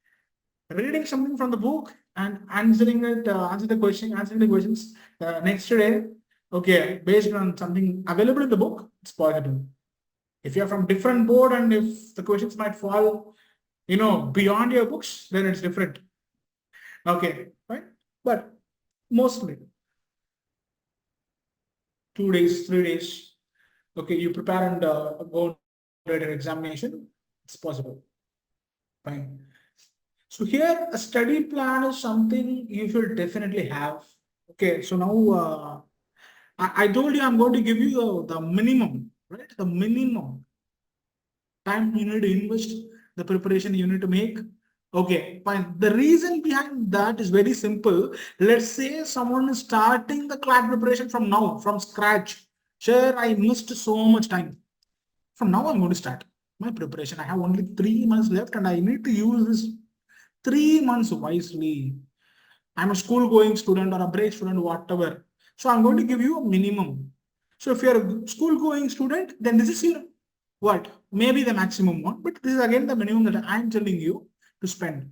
reading something from the book and answering it, answering the questions next day, okay, based on something available in the book, it's possible. If you're from different board and if the questions might fall, beyond your books, then it's different. Okay, right? But mostly 2 days, 3 days, okay, you prepare and go to an examination, it's possible. Fine. So here a study plan is something you should definitely have. Okay, so now I told you I'm going to give you the minimum, right? The minimum time you need to invest, the preparation you need to make. Okay, fine. The reason behind that is very simple. Let's say someone is starting the CLAT preparation from now, from scratch. Sure, I missed so much time. From now, I'm going to start my preparation. I have only 3 months left and I need to use this 3 months wisely. I'm a school going student or a break student, whatever. So I'm going to give you a minimum. So if you're a school going student, then this is your what? Maybe the maximum one, but this is again the minimum that I'm telling you to spend.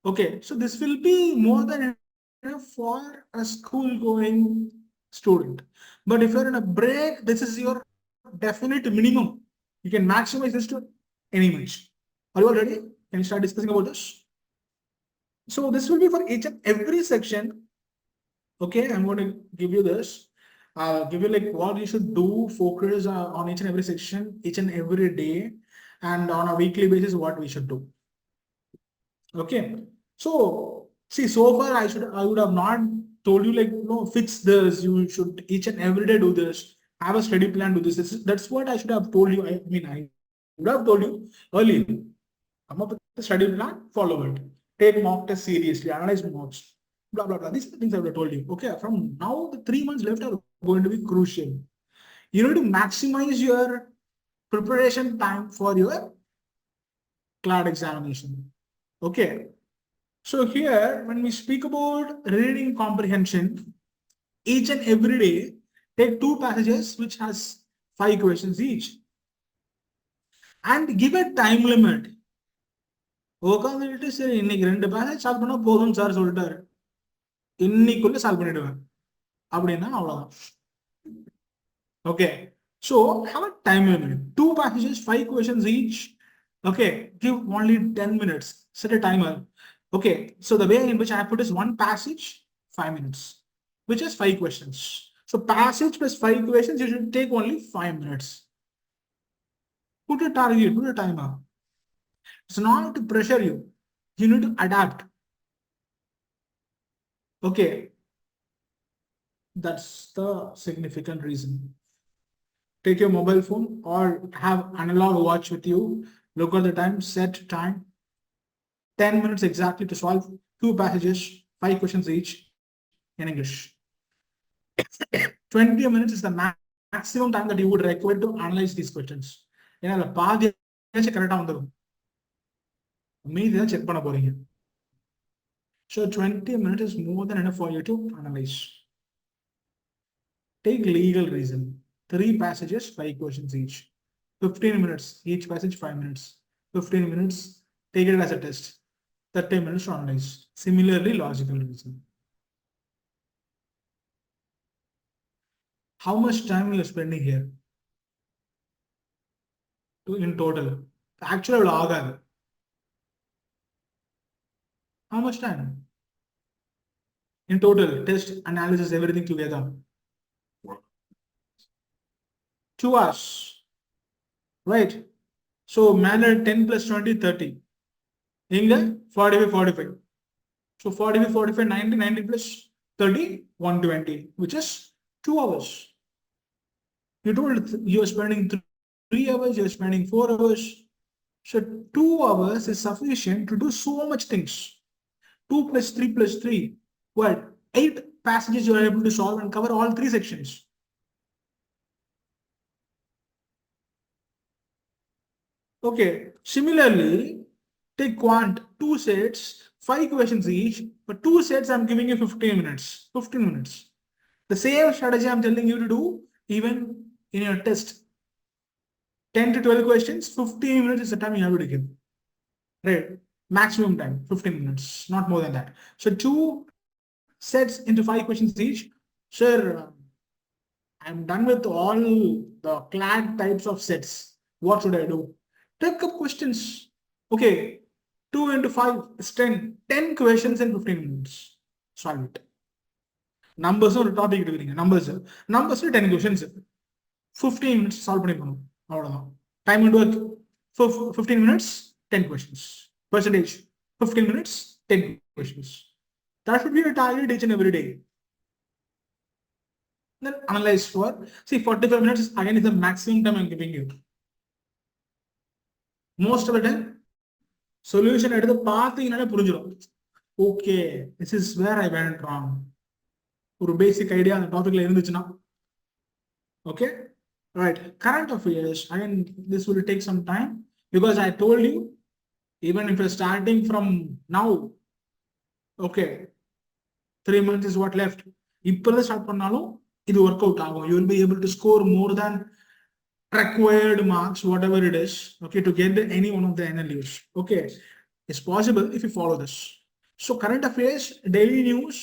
Okay, so this will be more than enough for a school going student. But if you're in a break, this is your definite minimum. You can maximize this to any much. Are you all ready? Can you start discussing about this? So this will be for each and every section. Okay, I'm going to give you this. I'll give you like what you should do, focus on each and every section, each and every day, and on a weekly basis, what we should do. Okay. So see, so far I would have not told you like, fix this. You should each and every day do this. Have a study plan, do this. That's what I should have told you. I mean, I would have told you earlier. Come up with the study plan, follow it. Take mock test seriously, analyze mocks, blah, blah, blah. These are the things I would have told you. Okay, from now, the 3 months left are going to be crucial. You need to maximize your preparation time for your CLAT examination. Okay. So here, when we speak about reading comprehension, each and every day, take 2 passages which has 5 questions each. And give a time limit. உட்காந்துட்டு சரி இன்னைக்கு 2 passage solve பண்ணா போதும் sir சொல்லிட்டாரு, இன்னைக்குள்ள solve பண்ணிடுவேன் அப்படின்னா அவ்வளவுதான். Okay, so have a time limit. 2 passages, 5 questions each. Okay, give only 10 minutes. Set a timer. Okay, so the way in which I put is 1 passage, 5 minutes, which is 5 questions. So passage plus 5 questions, you should take only 5 minutes. Put a target, put a timer. It's not to pressure you. You need to adapt. Okay. That's the significant reason. Take your mobile phone or have analog watch with you. Look at the time, set time. 10 minutes exactly to solve 2 passages, 5 questions each in English. 20 minutes is the maximum time that you would require to analyze these questions. ஏன்னா அதில் பாதி கரெக்டாக வந்துடும், மீதி தான் check பண்ண போறீங்க. So 20 minutes is more than enough for you to analyze. Take legal reason. 3 passages, 5 questions each. 15 minutes, each passage 5 minutes. 15 minutes, take it as a test. 30 minutes to analyze. Similarly, logical reason. How much time you are spending here? In total. Actual log. How much time? In total, test, analysis, everything together. 2 hours. Right? So, manner 10 plus 20, 30. Inga 45, 45. So, 45, 45, 90, 90 plus 30, 120, which is 2 hours. You told you are spending 3 hours, you are spending 4 hours. So, 2 hours is sufficient to do so much things. 2 plus 3 plus 3. What? 8 passages you are able to solve and cover all 3 sections. Okay. Similarly, take quant, 2 sets, 5 questions each, but 2 sets I'm giving you 15 minutes. 15 minutes. The same strategy I'm telling you to do even in your test. 10 to 12 questions, 15 minutes is the time you have to give. Right? Maximum time, 15 minutes, not more than that. So 2 sets into 5 questions each. Sir, I'm done with all the CLAT types of sets. What should I do? Take up questions. Okay, 2 into 5 is 10. 10 questions in 15 minutes. Solve it. Numbers or topic numbers. Numbers 10 questions. 15 minutes solve பண்ணி time and work for 15 minutes 10 questions percentage 15 minutes 10 questions that should be your target each and every day. Then analyze for 45 minutes is again is the maximum time I'm giving you. Most of the time solution எடுத்து பார்த்தீங்கனாலே புரிஞ்சிடும். Okay, this is where I went wrong. ஒரு basic idea அந்த டாபிக்ல இருந்துச்சுன்னா. Okay. Right, current affairs, again, this will take some time because I told you, even if you're starting from now, okay, 3 months is what left. இப்போதான் start பண்ணாலும் இது work out ஆகும். You will be able to score more than required marks, whatever it is, okay, to get any one of the NLUs. Okay, it's possible if you follow this. So current affairs, daily news,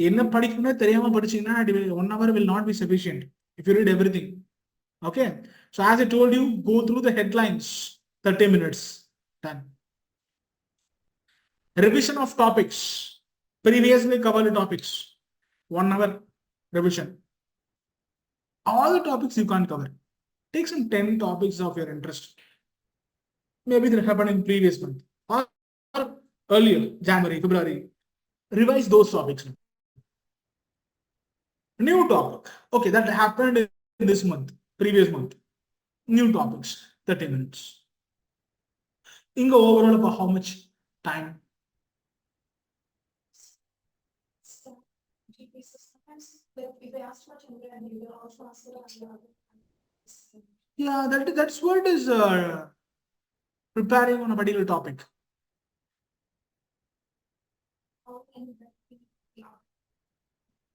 என்ன படிக்கணும்னே தெரியாம படிச்சீங்கன்னா 1 hour will not be sufficient if you read everything. Okay, so as I told you, go through the headlines, 30 minutes, done. Revision of topics, previously covered topics, 1 hour revision. All the topics you can't cover. Take some 10 topics of your interest. Maybe that happened in previous month or earlier, January, February. Revise those topics. New topic. Okay, that happened in this month, previous month. New topics, 30 minutes. Inga overall about how much time? Yeah, that's what is preparing on a particular topic.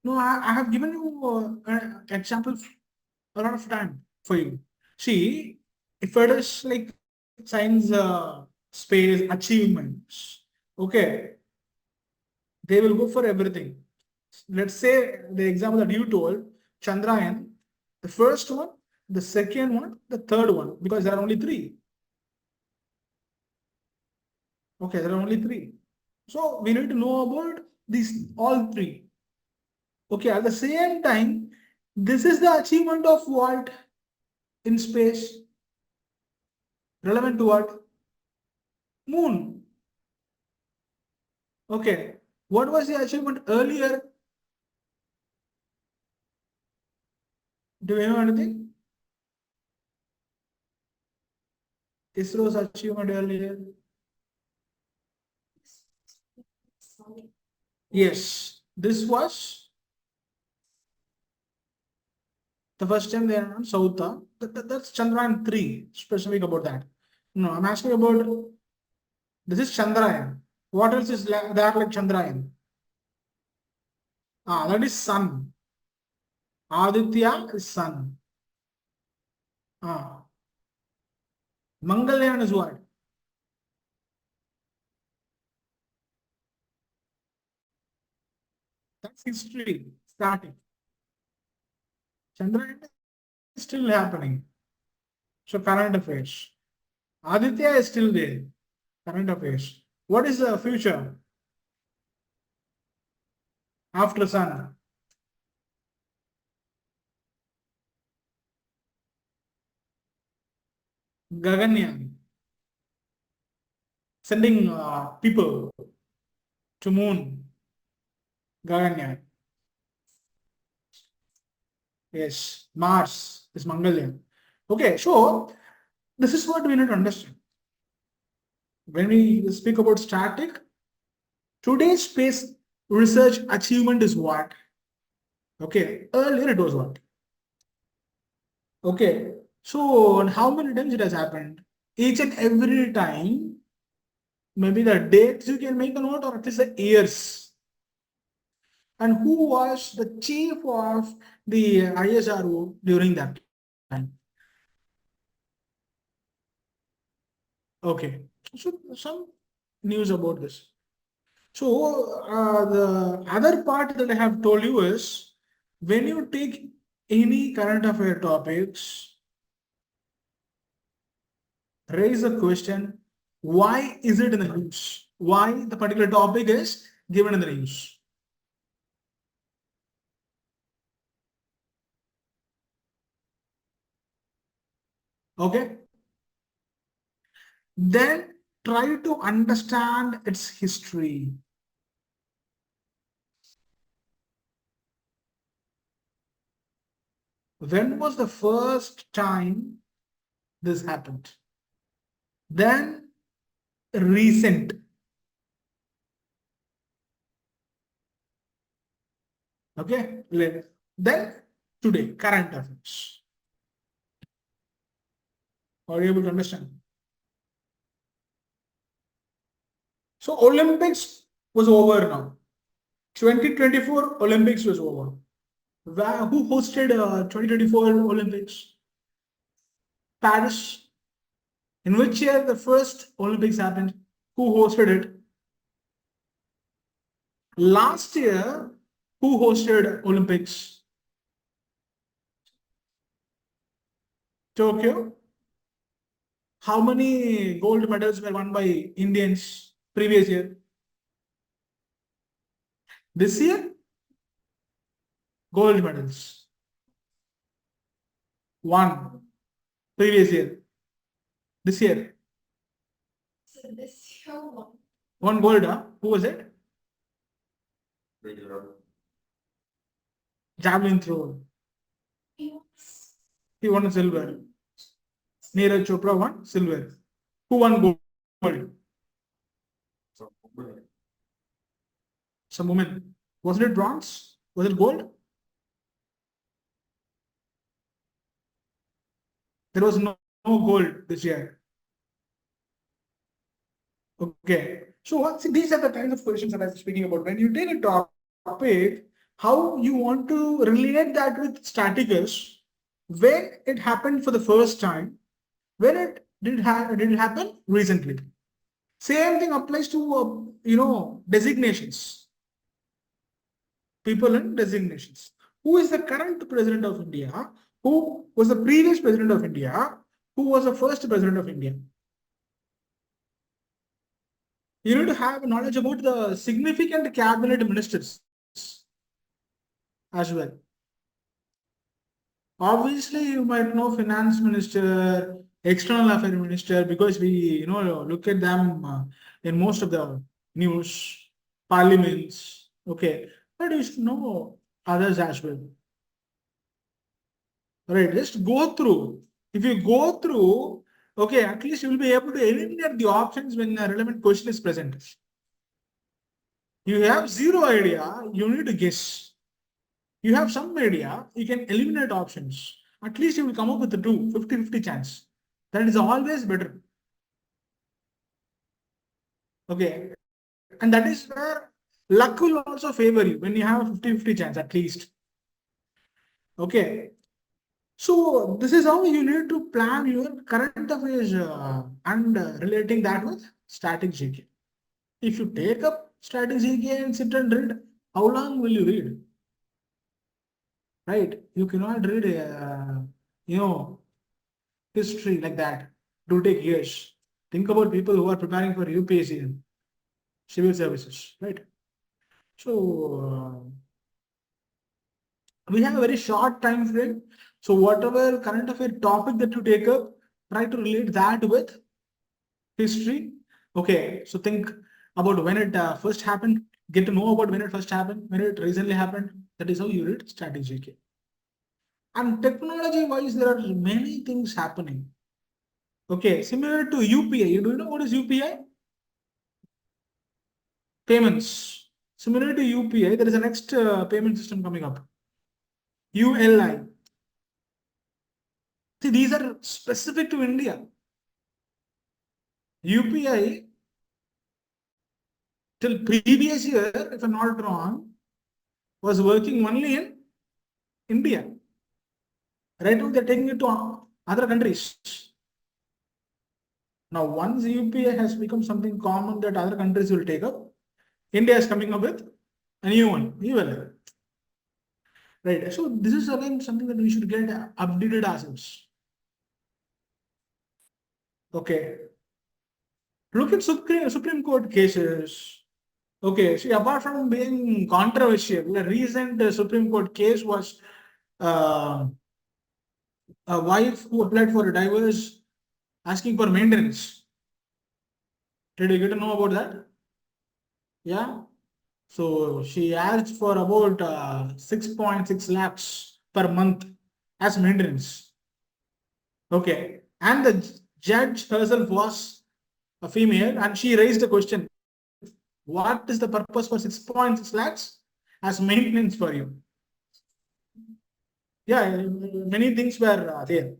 No, I have given you an example a lot of time for you. See, if it is like science space achievements, okay, they will go for everything. Let's say the example that you told, Chandrayaan, the first one, the second one, the third one, because there are only 3. Okay, there are only 3. So we need to know about these all 3. Okay, at the same time, this is the achievement of what in space? Relevant to what? Moon. Okay, what was the achievement earlier? Do you know anything? ISRO's achievement earlier? Yes, this was the first time they are on South. That's Chandrayaan 3, specific about that. No, I'm asking about, this is Chandrayaan. What else is there like Chandrayaan? That is sun. Aditya is sun. Mangalyaan is what? That's history starting. Chandrayaan is still happening. So current affairs. Aditya is still there. Current affairs. What is the future? After sun. Gaganyaan. Sending people to moon. Gaganyaan. Yes, Mars is Mangalyaan. Okay, so this is what we need to understand. When we speak about static, today's space research achievement is what? Okay, earlier it was what? Okay, so how many times it has happened? Each and every time, maybe the dates you can make a note or at least the years. And who was the chief of the ISRO during that time? Okay. So some news about this. So the other part that I have told you is when you take any current affair topics, raise a question, why is it in the news? Why the particular topic is given in the news? Okay. Then try to understand its history. When was the first time this happened? Then recent. Okay. Then today, current affairs. Are you able to understand? So Olympics was over now. 2024 Olympics was over. Who hosted 2024 Olympics? Paris. In which year the first Olympics happened? Who hosted it? Last year, who hosted Olympics? Tokyo. How many gold medals were won by Indians previous year? This year, gold medals. One previous year. This year, So this year one. one gold. Huh? Who was it? Regular. Javelin throw. He was He won a silver. Neeraj Chopra won silver. Who won gold? So, women. Some woman. Was it bronze? Was it gold? There was no gold this year. Okay. So see, these are the kinds of questions that I was speaking about. When you take a topic, how you want to relate that with staticus, when it happened for the first time, when it did it happen recently. Same thing applies to designations. People in designations. Who is the current president of India? Who was the previous president of India? Who was the first president of India? You need to have knowledge about the significant cabinet ministers as well. Obviously, you might know finance minister, external affairs minister, because we look at them in most of the news, parliaments. Okay, but you should know others as well. Right, just go through. If you go through, okay, at least you will be able to eliminate the options when a relevant question is present. You have zero idea, you need to guess. You have some idea, you can eliminate options. At least you will come up with the 50-50 chance. That is always better. Okay. And that is where luck will also favor you when you have a 50-50 chance at least. Okay. So this is how you need to plan your current affairs and relating that with static GK. If you take up static GK and sit and read, how long will you read? Right? You cannot read, history like that. It will take years. Think about people who are preparing for UPSC and civil services, right? So we have a very short time frame. So whatever current affair topic that you take up, try to relate that with history. Okay, so think about when it first happened. Get to know about when it first happened, when it recently happened. That is how you read static GK. And technology wise, there are many things happening. Okay, similar to UPI. Do you know what is UPI? Payments. Similar to UPI, there is a next payment system coming up. ULI. See, these are specific to India. UPI till previous year, if I'm not wrong, was working only in India. Right now, they're taking it to other countries. Now, once UPI has become something common that other countries will take up, India is coming up with a new one, ULL. Right. So this is again something that we should get updated ourselves. Okay. Look at Supreme Court cases. Okay. See, apart from being controversial, the recent Supreme Court case was uh, a wife who applied for a divorce asking for maintenance. Did you get to know about that? Yeah. So she asked for about 6.6 lakhs per month as maintenance. Okay. And the judge herself was a female and she raised the question, what is the purpose for 6.6 lakhs as maintenance for you? Yeah, many things were there.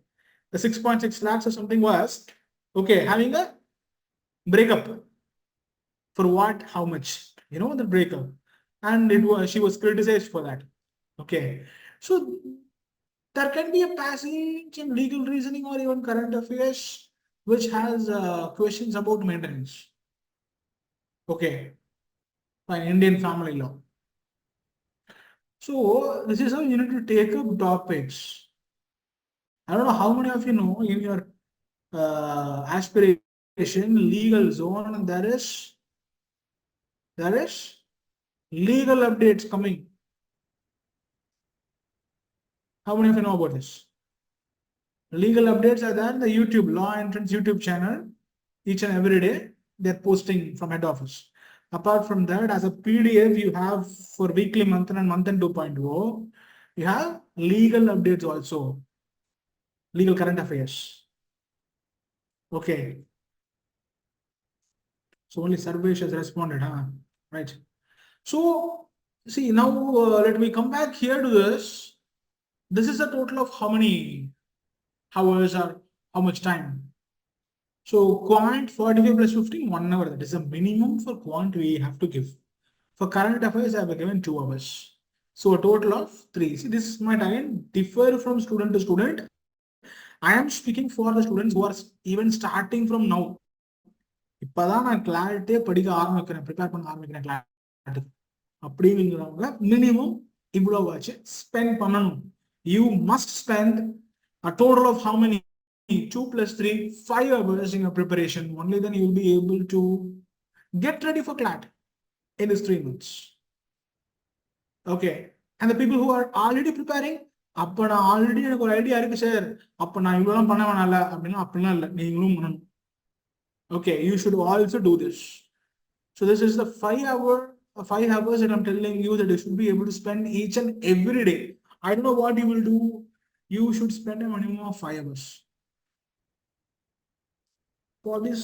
The 6.6 lakhs or something was, okay, having a breakup. For what? How much? You know, the breakup. And it was she was criticized for that. Okay. So there can be a passage in legal reasoning or even current affairs which has questions about maintenance. Okay. Fine, Indian family law. So this is how you need to take up topics. I don't know how many of you know in your aspiration legal zone there is legal updates coming. How many of you know about this? Legal updates are there in the YouTube law entrance YouTube channel. Each and every day they're posting from head office. Apart from that, as a PDF, you have for weekly month and month and 2.0, you have legal updates also, legal current affairs. Okay. So only Sarvesh has responded, huh? Right. So see now let me come back here to this. This is a total of how many hours or how much time? So quant 45 plus 15, 1 hour. That is the minimum for quant we have to give. For current affairs, I have given 2 hours. So a total of 3. See, this might again differ from student to student. I am speaking for the students who are even starting from now. இப்பதான் நான் கிளாரிட்டியே படிக்க ஆரம்பிக்கிறேன் prepare பண்ண ஆரம்பிக்கிறேன் clarity அப்படிங்கிறவங்க minimum இவ்வளோ வச்சு spend பண்ணணும். You must spend a total of how many 2 plus 3 5 hours in your preparation. Only then you will be able to get ready for CLAT in these 3 months. Okay. And the people who are already preparing, அப்ப நான் already எனக்கு ஒரு idea இருக்கு sir, அப்ப நான் இவ்வளவு பண்ண வேணாம்ல அப்படின்னா அப்படிலாம் இல்லை, நீங்களும் பண்ணணும். Okay, you should also do this. So this is the 5 hours that I'm telling you that you should be able to spend each and every day. I don't know what you will do. You should spend a minimum of 5 hours for these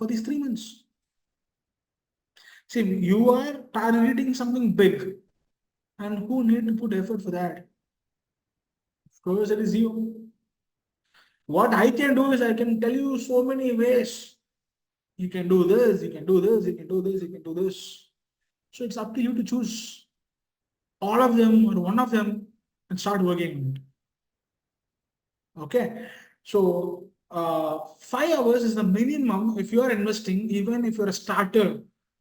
3 months. See, you are targeting something big, and who need to put effort for that? Of course, it is you. What I can do is I can tell you so many ways. You can do this, you can do this, you can do this, you can do this. So it's up to you to choose all of them or one of them and start working on it. Okay. So 5 hours is the minimum. If you are investing, even if you're a starter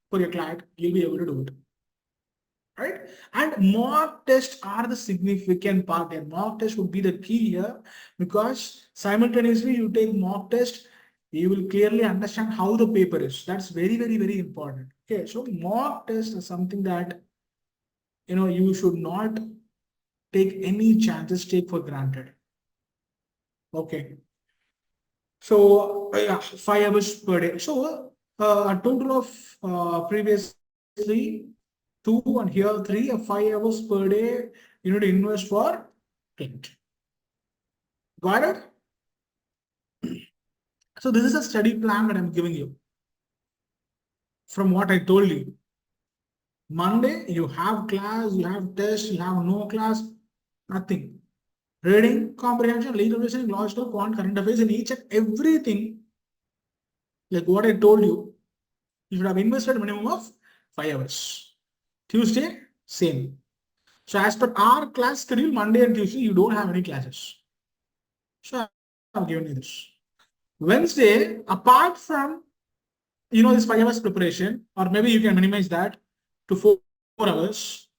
for your CLAT, you'll be able to do it. Right? And mock tests are the significant part here. Mock test would be the key here because simultaneously you take mock test, you will clearly understand how the paper is. That's very, very, very important. Okay, so mock test is something that you should not take any chances, take for granted. Okay. So yeah, 5 hours per day. So a total of previously 2 and here 3, 5 hours per day you need to invest for client. Got it? So this is a study plan that I'm giving you. From what I told you, Monday you have class, you have test, you have no class, nothing. Reading, comprehension, legal reasoning, logical, quant, current affairs, and each and everything, like what I told you, you should have invested a minimum of 5 hours. Tuesday, same. So as per our class schedule, Monday and Tuesday, you don't have any classes. So I've given you this. Wednesday, apart from, this 5 hours preparation, or maybe you can minimize that to 4 hours,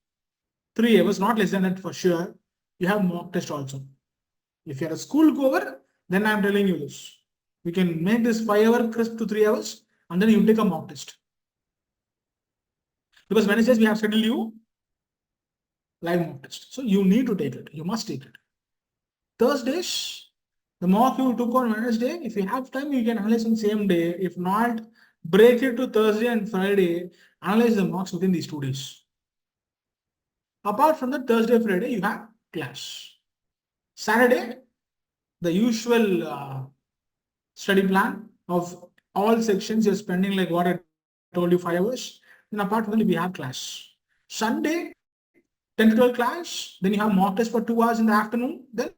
3 hours, not less than that for sure. You have mock test also. If you're a school goer, then I'm telling you this. We can make this 5 hour crisp to 3 hours, and then you take a mock test. Because Wednesdays we have scheduled you live mock test. So you need to take it. You must take it. Thursdays, the mock you took on Wednesday, if you have time, you can analyze on the same day. If not, break it to Thursday and Friday, analyze the mocks within these 2 days. Apart from the Thursday, Friday, you have class. Saturday, the usual study plan of all sections, you're spending like what I told you, 5 hours. And apart from that, we have class. Sunday, 10 to 12 class, then you have mock test for 2 hours in the afternoon. Then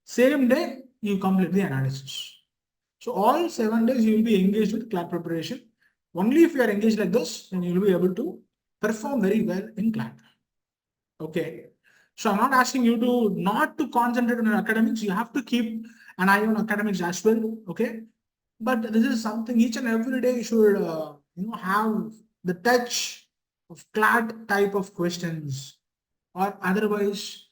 same day, you complete the analysis. So all 7 days, you will be engaged with CLAT preparation. Only if you are engaged like this, then you will be able to perform very well in CLAT. Okay. So I'm not asking you to not to concentrate on your academics. You have to keep an eye on academics as well. Okay. But this is something each and every day you should, have the touch of CLAT type of questions, or otherwise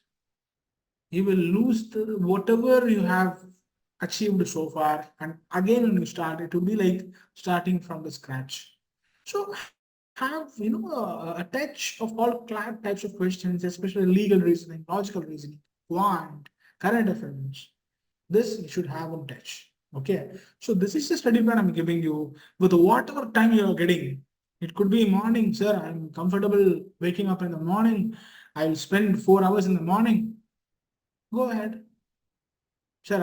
you will lose whatever you have achieved so far. And again, when you start, it will be like starting from the scratch. So have, a touch of all CLAT types of questions, especially legal reasoning, logical reasoning, quant, current affairs. This you should have in touch. Okay. So this is the study plan I'm giving you with whatever time you are getting. It could be morning, sir. I'm comfortable waking up in the morning. I'll spend 4 hours in the morning. Go ahead. Sir,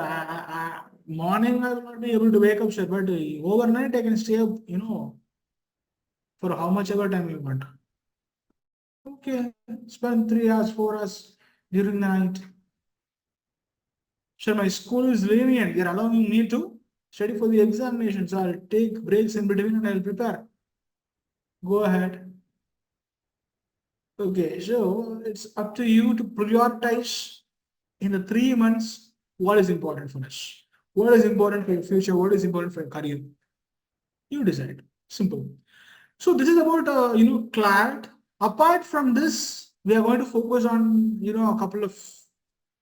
morning I will not be able to wake up, sir, but overnight I can stay up, for how much ever time you want. Okay, spend 3 hours, 4 hours during the night. Sir, my school is lenient. They're allowing me to study for the examination. So I'll take breaks in between and I'll prepare. Go ahead. Okay, so it's up to you to prioritize in the 3 months what is important for us. What is important for your future? What is important for your career? You decide. Simple. So this is about, CLAT. Apart from this, we are going to focus on, a couple of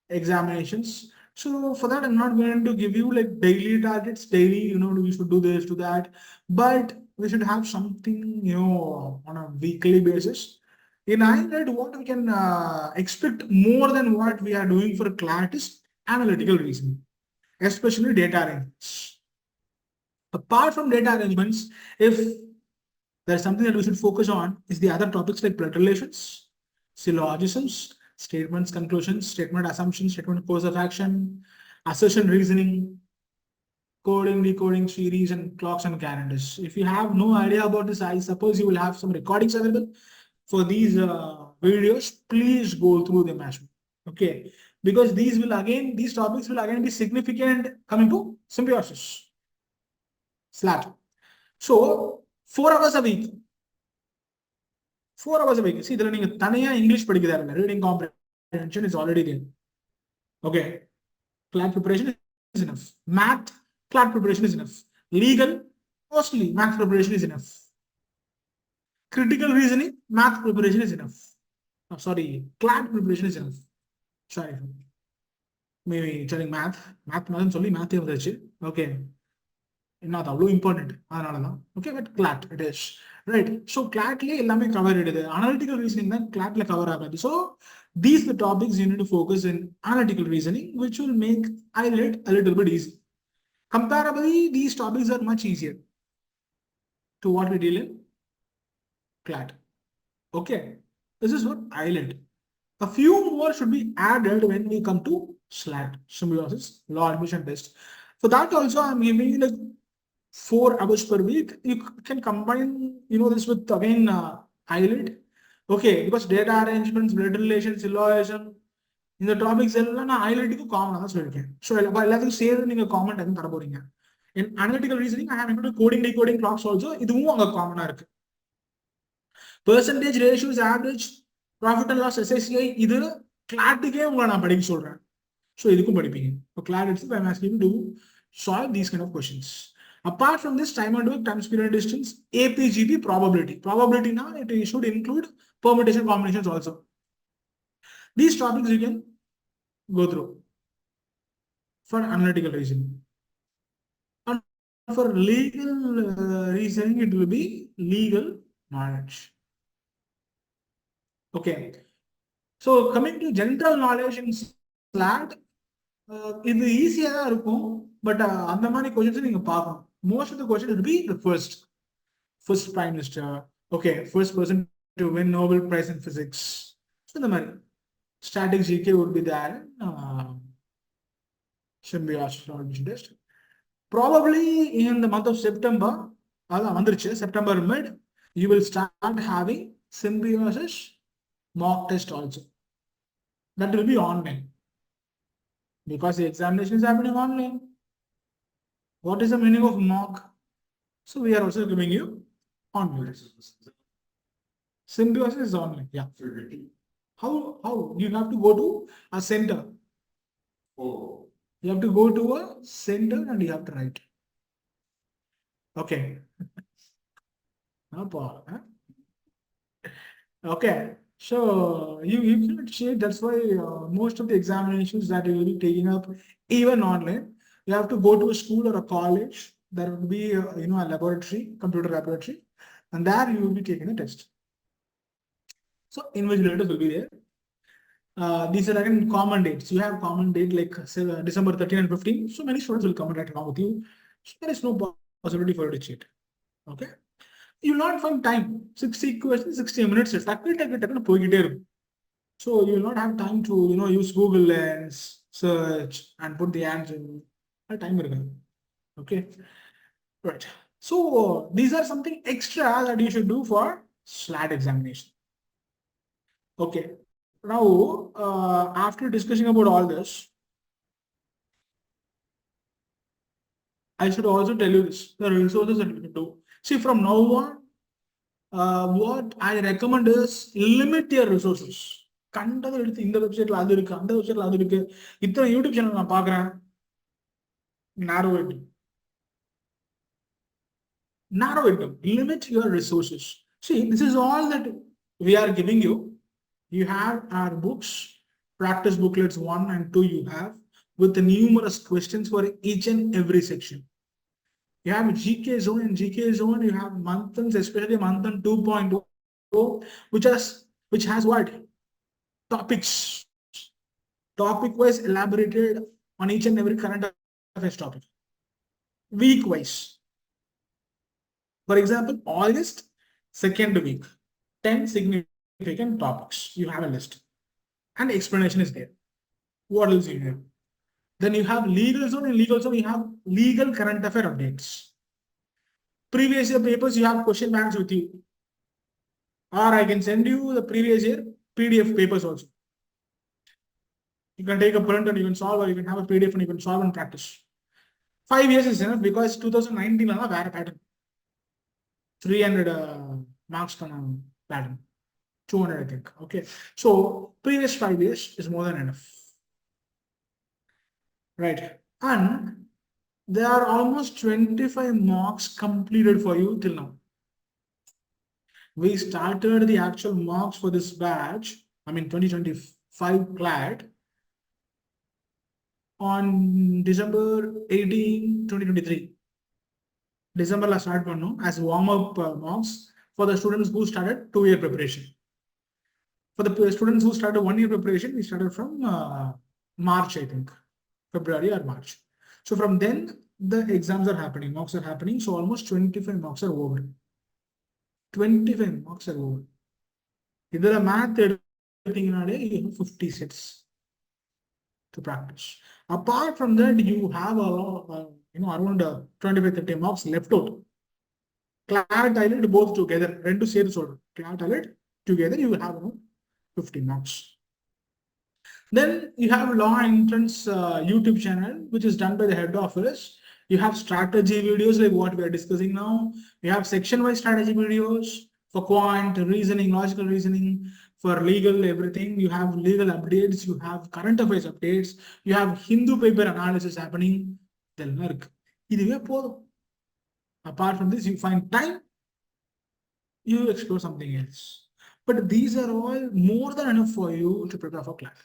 examinations. So for that, I'm not going to give you like daily targets, daily, we should do this, do that, but we should have something, on a weekly basis. In AILET, what we can expect more than what we are doing for CLAT is analytical reasoning, especially data arrangements. Apart from data arrangements, if there's something that we should focus on is the other topics like blood relations, syllogisms, statements, conclusions, statement assumptions, statement course of action, assertion reasoning, coding, decoding, series, and clocks and calendars. If you have no idea about this, I suppose you will have some recordings available for these videos. Please go through them as well. Okay, because these topics will again be significant coming to symbiosis, SLAT. So 4 hours a week. 4 hours a week. See, English reading comprehension is already there. Okay. CLAT preparation is enough. Math, CLAT preparation is enough. Legal, mostly math preparation is enough. Critical reasoning, math preparation is enough. Oh, sorry, CLAT preparation is enough. Sorry. Maybe telling math only math. Okay. Not that important. Okay, but CLAT it is. Right. So CLAT cover it. Analytical reasoning then CLAT cover. So these are the topics you need to focus in analytical reasoning, which will make AILET a little bit easy. Comparably, these topics are much easier to what we deal in CLAT. Okay. This is what AILET. A few more should be added when we come to SLAT, symbiosis, law admission test. For that also, I'm giving you like 4 hours per week. You can combine, this with again AILET. Okay, because data arrangements, blood relations, syllogism, in the topics AILET common. So I'll say that common. In analytical reasoning, I have included coding, decoding, clocks also. This is common. Percentage ratios, average, profit and loss, SSCI, either CLAT ke unga na padikka solren. So idukum padipinga. For CLAT itself, I'm asking you to solve these kind of questions. Apart from this, time and work, time, speed and distance, APGP probability. Probability now it should include permutation combinations also. These topics you can go through for analytical reasoning. And for legal reasoning, it will be legal knowledge. Okay. So coming to general knowledge in SLAT, இது ஈஸியா தான் இருக்கும் but அந்த மாதிரி questions நீங்க பார்க்கணும். Most of the question will be the first prime minister, okay, first person to win Nobel Prize in physics. So the மாதிரி static GK would be there. Should be astrology test. Probably in the month of September, அதான் வந்துருச்சு, September mid, you will start having symbiosis mock test also. That will be online. Because the examination is happening online. What is the meaning of mock? So we are also giving you online. Symbiosis is online. Yeah. How? You have to go to a center. Oh. You have to go to a center and you have to write. Okay. No problem. Okay. So you cannot cheat. That's why most of the examinations that you will be taking up, even online, you have to go to a school or a college. There will be a laboratory, computer laboratory, and there you will be taking a test. So invigilators will be there. These are again common dates. You have common date like December 13 and 15. So many students will come and write along with you. So there is no possibility for you to cheat. Okay. You will not find time. 60 questions, 60 minutes. So you will not have time to use Google Lens, search, and put the answer. Time. Okay. Right. So these are something extra that you should do for SLAT examination. Okay. Now, after discussing about all this, I should also tell you this, the resources that you can do. See, from now on, what I recommend is limit your resources. கண்டதை எடுத்து இந்த வெப்சைட்ல அது இருக்கு, அந்த வெப்சைட்ல அது இருக்கு, இத்தனை யூடியூப் சேனல் நான் பாக்குறேன். Narrow it down. Limit your resources. See, this is all that we are giving you. You have our books, practice booklets 1 and 2 you have, with the numerous questions for each and every section. You have GK zone, and GK zone you have Manthan's, especially Manthan 2.0, which has what? Topics. Topic wise elaborated on each and every current affairs topic. Week wise. For example, August, second week, 10 significant topics. You have a list. And explanation is there. What else you have? Then you have legal zone. In legal zone, you have legal current affair updates. Previous year papers, you have question banks with you. Or I can send you the previous year PDF papers also. You can take a print and you can solve, or you can have a PDF and you can solve and practice. 5 years is enough because 2019 is a pattern. 300 marks pattern. 200, I think. Okay. So previous 5 years is more than enough. Right. And there are almost 25 marks completed for you till now. We started the actual marks for this batch, 2025 CLAT, on December 18, 2023. December la start pannom as warm-up marks for the students who started 2-year preparation. For the students who started 1-year preparation, we started from March, I think. February or March. So from then, the exams are happening, mocks are happening. So almost 25 mocks are over. 25 mocks are over. If there are math, you have 50 sets to practice. Apart from that, you have around 25-30 mocks left out. CLAT, AILET both together. Rendu seri solra. CLAT, AILET together, you will have 50 marks. Then you have law entrance YouTube channel, which is done by the head office. You have strategy videos like what we are discussing now. You have section-wise strategy videos for quant, reasoning, logical reasoning, for legal, everything. You have legal updates. You have current affairs updates. You have Hindu paper analysis happening. இதெல்லாம் இருக்கு. இதுவே போதும். Apart from this, you find time, you explore something else. But these are all more than enough for you to prepare for CLAT.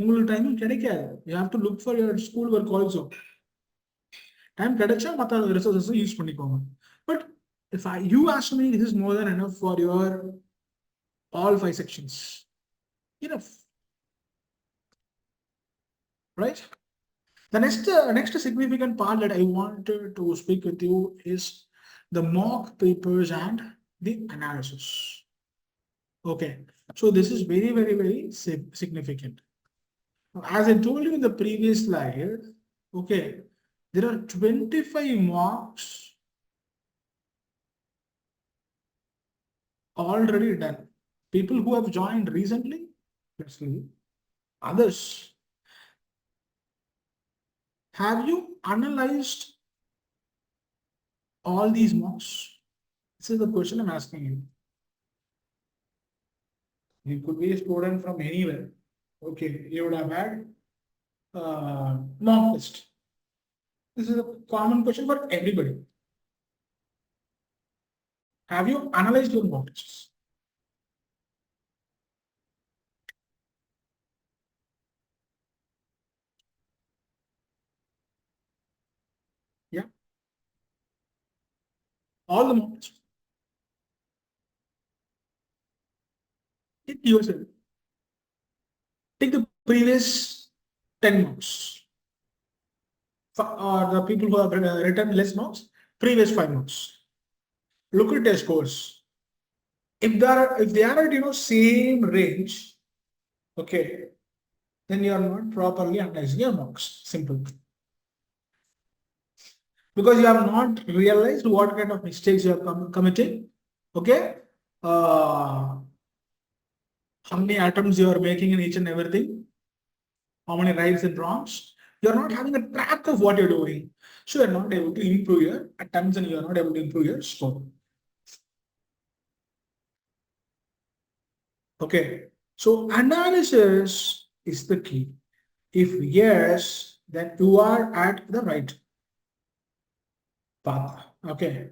உங்களுக்கு டைமும் கிடைக்காது. You have to look for your school work also. Time கிடைச்சா மற்ற ரிசோர்ஸஸும் use பண்ணிக்கோங்க. But if you ask me, this is more than enough for your all 5 sections. Enough. Right? The next significant part that I wanted to speak with you is the mock papers and the analysis. Okay, so this is very, very, very significant. As I told you in the previous slide, okay, there are 25 mocks already done. People who have joined recently, let's see, others. Have you analyzed all these mocks? This is the question I'm asking you. You could be a student from anywhere. Okay, you would have had mock test. This is a common question for everybody. Have you analyzed your mock tests? Yeah. All the mock tests. Take yourself. Take the previous 10 marks. Or the people who have written less marks, previous 5 marks. Look at their scores. If they are at same range, okay, then you are not properly analyzing your marks. Simple. Because you have not realized what kind of mistakes you are committing. Okay, how many attempts you are making in each and everything, how many rights and wrongs. You are not having a track of what you're doing, so you're not able to improve your attempts and you are not able to improve your score. Okay, so analysis is the key. If yes, then you are at the right path. Okay.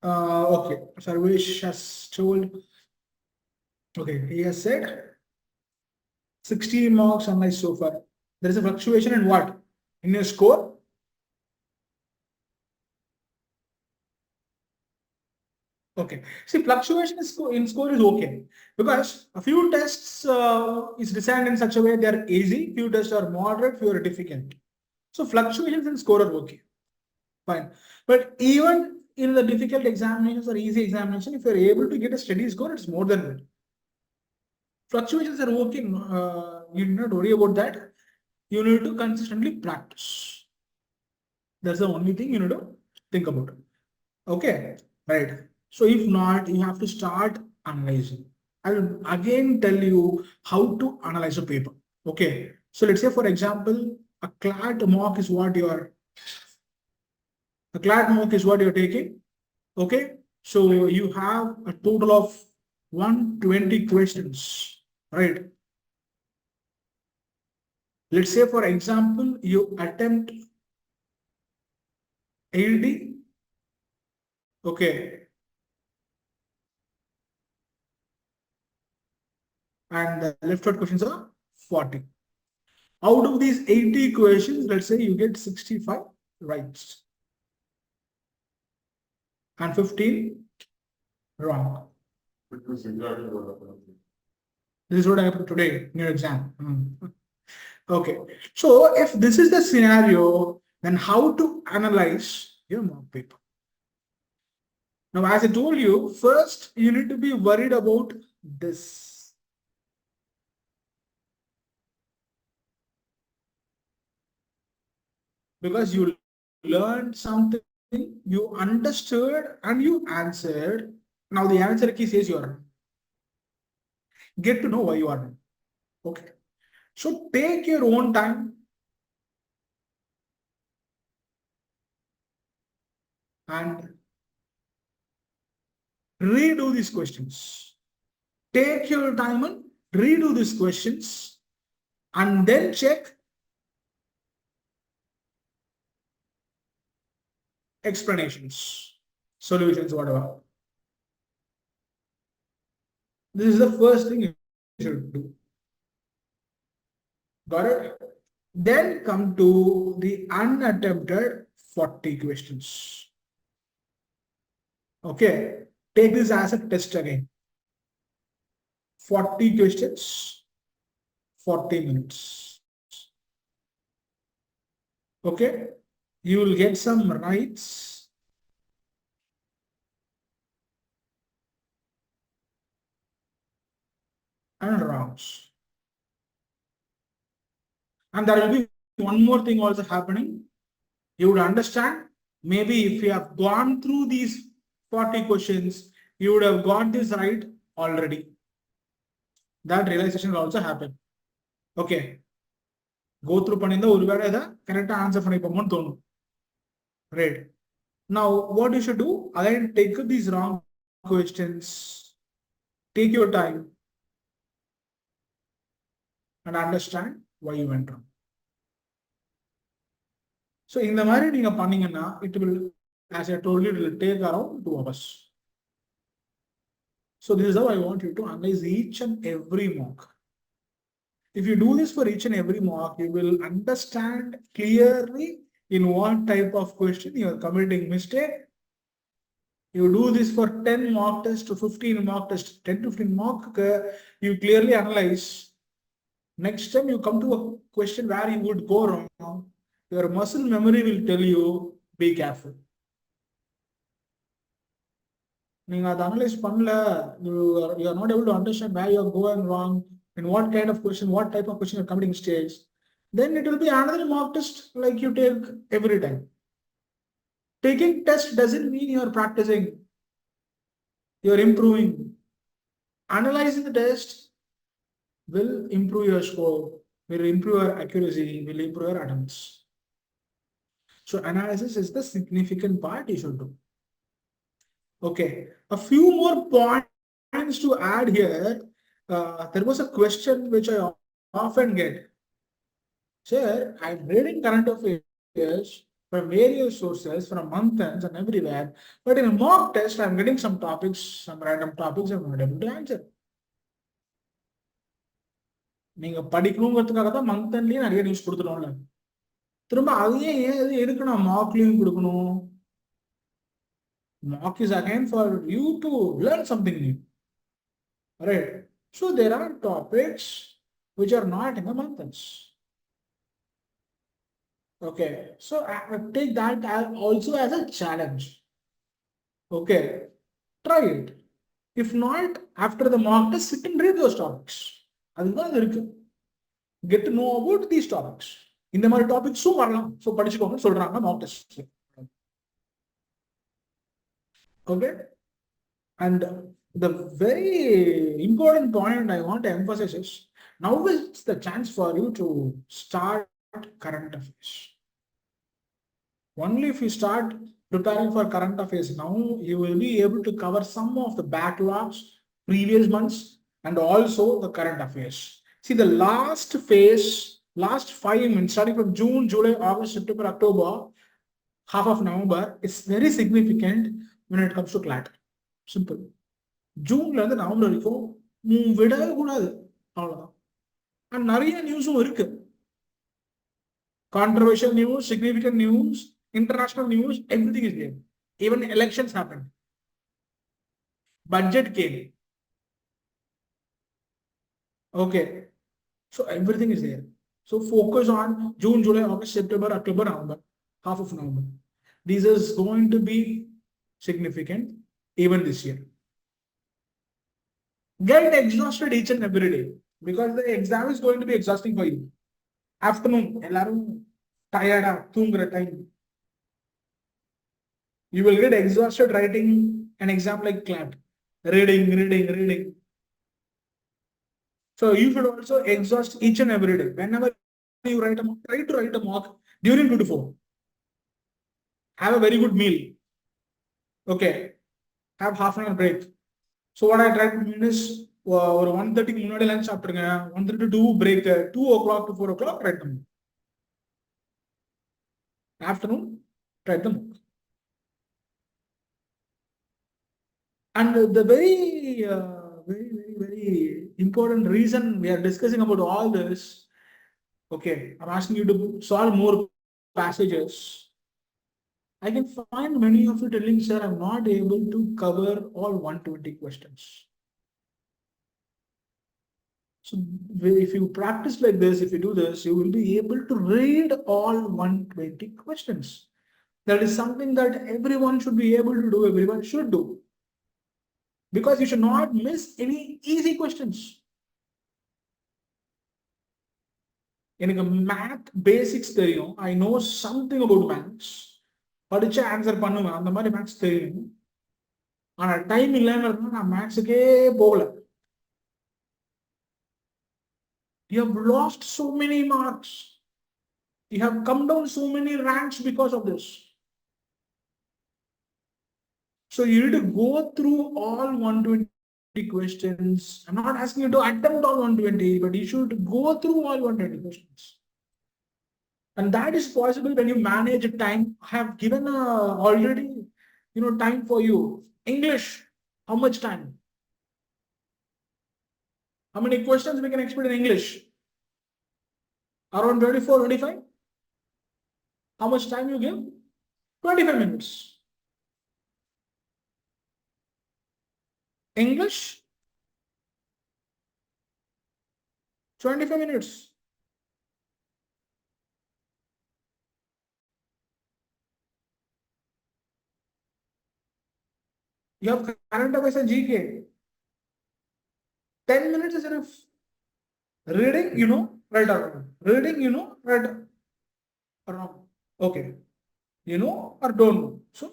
Okay, Sarvesh has told. Okay, he has said 60 marks analyzed so far. There is a fluctuation in what? In your score? Okay. See, fluctuation in score is okay because a few tests is designed in such a way they are easy, few tests are moderate, few are difficult. So fluctuations in score are okay. Fine. But even in the difficult examinations or easy examination, if you're able to get a steady score, it's more than good. Fluctuations are okay. You do not worry about that. You need to consistently practice. That's the only thing you need to think about. Okay, right. So if not, you have to start analyzing. I will again tell you how to analyze a paper. Okay, so let's say for example, a CLAT mock is what you are taking. Okay, so you have a total of 120 questions, right? Let's say for example, you attempt 80. Okay, and the left out questions are 40. Out of these 80 questions, let's say you get 65 rights and 15 wrong. Because exactly what happened. This is what happened today in your exam. Okay, so if this is the scenario, then how to analyze your mock paper? Now, as I told you, first you need to be worried about this. Because you learned something, you understood, and you answered. Now the answer key says you are wrong. Get to know why you are wrong. Okay. So take your own time. And redo these questions. Take your time and redo these questions and then check explanations, solutions, whatever. This is the first thing you should do. Got it? Then come to the unattempted 40 questions. Okay, take this as a test again. 40 questions, 40 minutes. Okay, you will get some rights. And wrongs. And there will be one more thing also happening. You would understand, maybe if you have gone through these 40 questions, you would have got this right already. That realization will also happen. Okay. Go through panninda oruvela eda correct answer pannipomonu thonum. Right. Now what you should do, again take these wrong questions. Take your time and understand why you went wrong. So in the மாதிரி நீங்க பண்ணீங்கன்னா, it will, as I told you, it will take around 2 hours. So this is how I want you to analyze each and every mock. If you do this for each and every mock, you will understand clearly in what type of question you are committing mistake. You do this for 10 mock tests to 15 mock tests, 10 to 15 mock, you clearly analyze. Next time you come to a question where you would go wrong, your muscle memory will tell you, be careful. நீங்க அதை analyse பண்ணல, you are not able to understand where you are going wrong, in what kind of question, what type of question you're committing mistakes, then it will be another mock test like you take every time. Taking test doesn't mean you're practicing, you're improving. Analyzing the test will improve your score, will improve your accuracy, will improve your attempts. So analysis is the significant part you should do. Okay, a few more points to add here. There was a question which I often get. Sir, I'm reading current affairs from various sources, from month ends and everywhere, but in a mock test, I'm getting some topics, some random topics I'm not able to answer. நீங்க படிக்கணுங்கிறதுக்காக தான் month எண்ட்லயே நிறைய news கொடுத்துருவோம்ல, திரும்ப அதையே ஏன் எதுக்கு நான் மார்க்லயும் கொடுக்கணும்? Mock is again for you to learn something new. Right? So there are topics which are not in the months. Okay, so I take that also as a challenge. Okay, try it. If not, after the mock test, sit and read those topics. Get to know about these topics. இந்த மாதிரி டாபிக்ஸும் வரலாம், so படிச்சுக்கோங்கன்னு சொல்றாங்க mock test. Okay, and the very important point I want to emphasize is, now is the chance for you to start current affairs. Only if you start preparing for current affairs now, you will be able to cover some of the backlogs, previous months, and also the current affairs. See, the last phase, last 5 months, starting from June, July, August, September, October, half of November, is very significant when it comes to CLAT. Simple. ஜூன்ல இருந்து November வரைக்கும் விடவே கூடாது, அவ்வளவுதான். And நிறைய நியூஸும் இருக்கு, controversial news, significant news, international news, everything is there. Even elections happened. Budget came. Okay. So everything is there. So focus on June, July, August, September, October, November, half of November. This is going to be significant even this year. Get exhausted each and every day, because the exam is going to be exhausting for you. Afternoon, ellarum tired, thoongra time. You will get exhausted writing an exam like CLAT. Reading. So you should also exhaust each and every day. Whenever you write a mock, try to write a mock during 2 to 4. Have a very good meal. Okay. Have half an hour break. So what I try to mean is, ஒரு 1:30 முன்னாடி lunch சாப்பிட்டுருங்க. 1:30 to 2 break, 2 o'clock to 4 o'clock write them. Afternoon, write them. And the very important reason we are discussing about all this, okay, I'm asking you to solve more passages. I can find many of you telling, sir, I'm not able to cover all 120 questions. So if you practice like this, if you do this, you will be able to read all 120 questions. That is something that everyone should be able to do, everyone should do. Because you should not miss any easy questions. எனக்கு math basics தெரியும், I know something about maths, படிச்சு answer பண்ணுவேன், அந்த மாதிரி maths தெரியும். ஆனா time இல்லைங்கிறது நான் மேத்ஸுக்கே போகல. You have lost so many marks. You have come down so many ranks because of this. So you need to go through all 120 questions. I'm not asking you to attempt all 120, but you should go through all 120 questions. And that is possible when you manage time. I have given already, time for you. English, how much time? How many questions we can expect in English? Around 24, 25? How much time you give? 25 minutes. English, 25 minutes. You have current affairs and GK. 10 minutes is enough. Reading, right or wrong. Reading, right or wrong. Okay. You know or don't know. So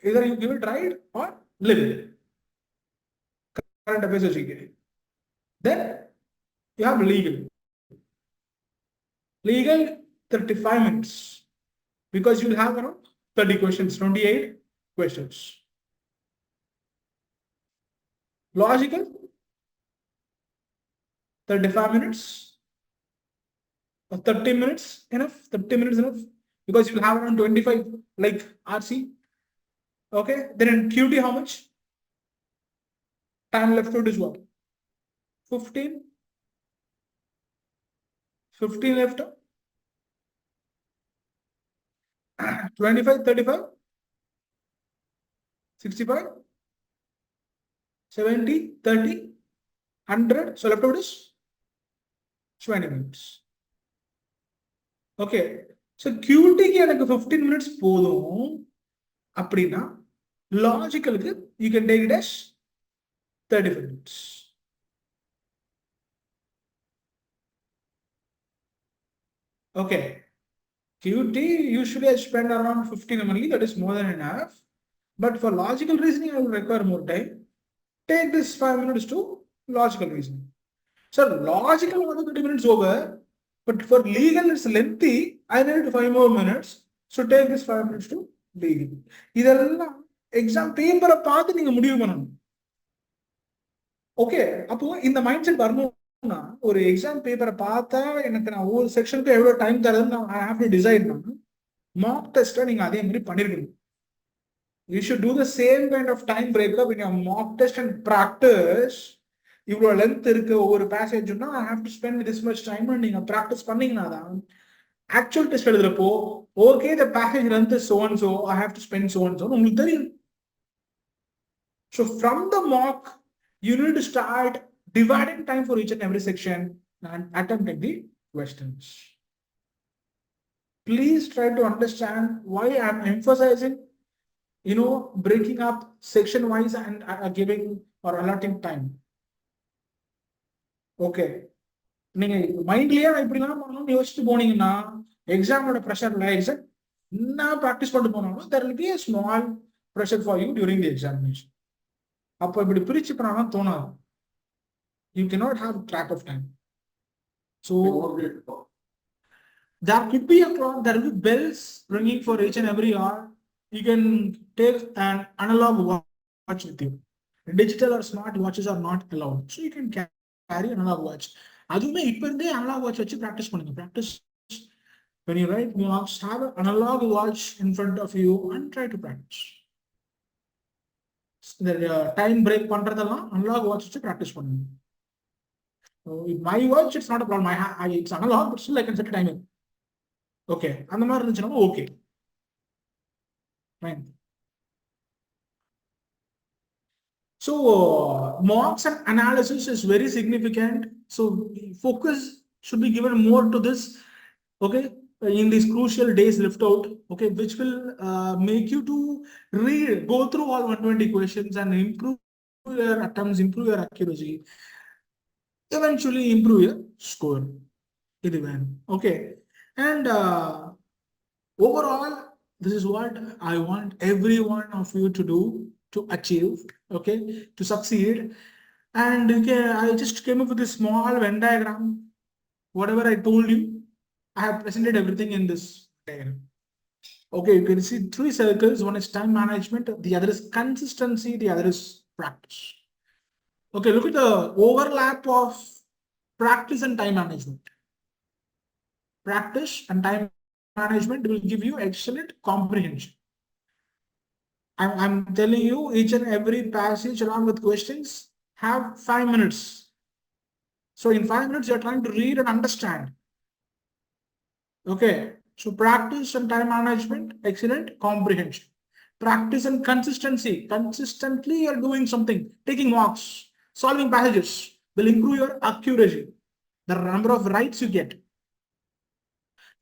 either you give it right or leave it. Current affairs or GK. Then you have legal. Legal, 35 minutes. Because you will have around 30 questions, 28 questions. Logical, 35 minutes. Or 30 minutes enough? 30 minutes enough? Because you will have around 25 like RC. Okay. Then in QT, how much? Time left out is what? 15. 15 left out. 25, 35, 65, 70, 30, 100. So left out is 20 minutes. Okay. So QT க்கு எனக்கு 15 minutes போதும் அப்படின்னா லாஜிக்கலுக்கு you can take it as 35 minutes. Okay. QT usually I spend around 15 only, that is more than enough. But for logical reasoning, I will require more time. Take this 5 minutes to logical reasoning. So logical 30 minutes over, but for legal it's lengthy. I need 5 more minutes. So take this 5 minutes to legal. இதெல்லாம் exam பேப்பரை பார்த்து நீங்க முடிவு பண்ணணும். Okay, அப்போ இந்த mind set வரணும்னா ஒரு எக்ஸாம் பேப்பரை பார்த்தா எனக்கு நான் ஒவ்வொரு செக்ஷனுக்கு எவ்வளவு டைம் தரதுன்னு I have to decide பண்ணணும். மார்க் டெஸ்ட்டை நீங்க அதே மாதிரி பண்ணிருக்கணும். You should do the same kind of time breakup in your mock test and practice. இவ்வளவு லென்த் இருக்கு ஒவ்வொரு பேசேஜ்னா I have to spend this much time நீங்க ப்ராக்டிஸ் பண்ணீங்கன்னா தான் ஆக்சுவல் டெஸ்ட் எழுதுறப்போ okay the passage length is so and so, I have to spend so and so உங்களுக்கு தெரியும். So from the mock you need to start dividing time for each and every section and attempting the questions. Please try to understand why I am emphasizing breaking up section wise and giving or allotting time. Okay. நீங்க மைண்ட்லயே இப்படிலாம் பண்ணணும்னு யோசிச்சுட்டு போனீங்கன்னா எக்ஸாமோட ப்ரெஷர்ல exam என்ன practice பண்ணிட்டு போனாலும் there will be a small pressure for you during the examination. அப்போ இப்படி பிரிச்சு பண்ணாலும் தோணாது. You cannot have track of time. So there could be a clock, there will be bells ringing for each and every hour. You can take an analog watch with you. Digital or smart watches are not allowed. So you can carry an analog watch. அதுவுமே இப்ப இருந்தே analog watch வச்சு practice பண்ணுங்க. Practice when you write marks, have an analog watch in front of you and try to practice. The time break பண்றதெல்லாம் analog watch வச்சு practice பண்ணுங்க. So in my watch, it's not a problem. It's analog, but still I can set a timer. Okay. அந்த மாதிரி இருந்துச்சுன்னா okay. Fine. So mocks and analysis is very significant. So focus should be given more to this. Okay, in these crucial days left out. Okay, which will make you to go through all 120 questions and improve your attempts, improve your accuracy, eventually improve your score. Okay, and overall, this is what I want every one of you to do to achieve, okay, to succeed. And okay, I just came up with a small Venn diagram. Whatever I told you, I have presented everything in this diagram. Okay, you can see 3 circles. One is time management, the other is consistency, the other is practice. Okay, look at the overlap of practice and time management. Practice and time management will give you excellent comprehension. I'm telling you, each and every passage along with questions have 5 minutes. So in 5 minutes, you're trying to read and understand. Okay, so practice and time management, excellent comprehension. Practice and consistency. Consistently, you're doing something, taking walks, solving passages will improve your accuracy, the number of rights you get.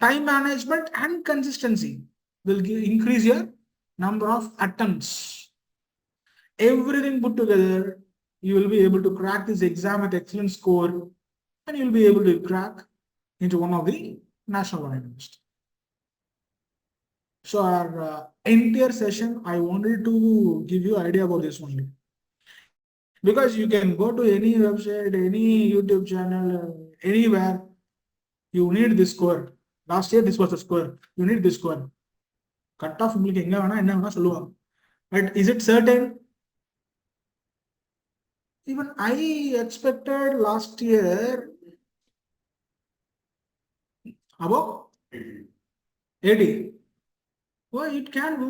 Time management and consistency will increase your number of attempts. Everything put together, you will be able to crack this exam with excellent score, and you'll be able to crack into one of the national university. So our entire session, I wanted to give you idea about this only. Because you can go to any website, any YouTube channel, anywhere, you need this score. Last year, this was the score. You need this score. Cut off உங்களுக்கு எங்க வேணா என்ன வேணா சொல்லுவாங்க. But is it certain? Even I expected last year about 80. Why it can go?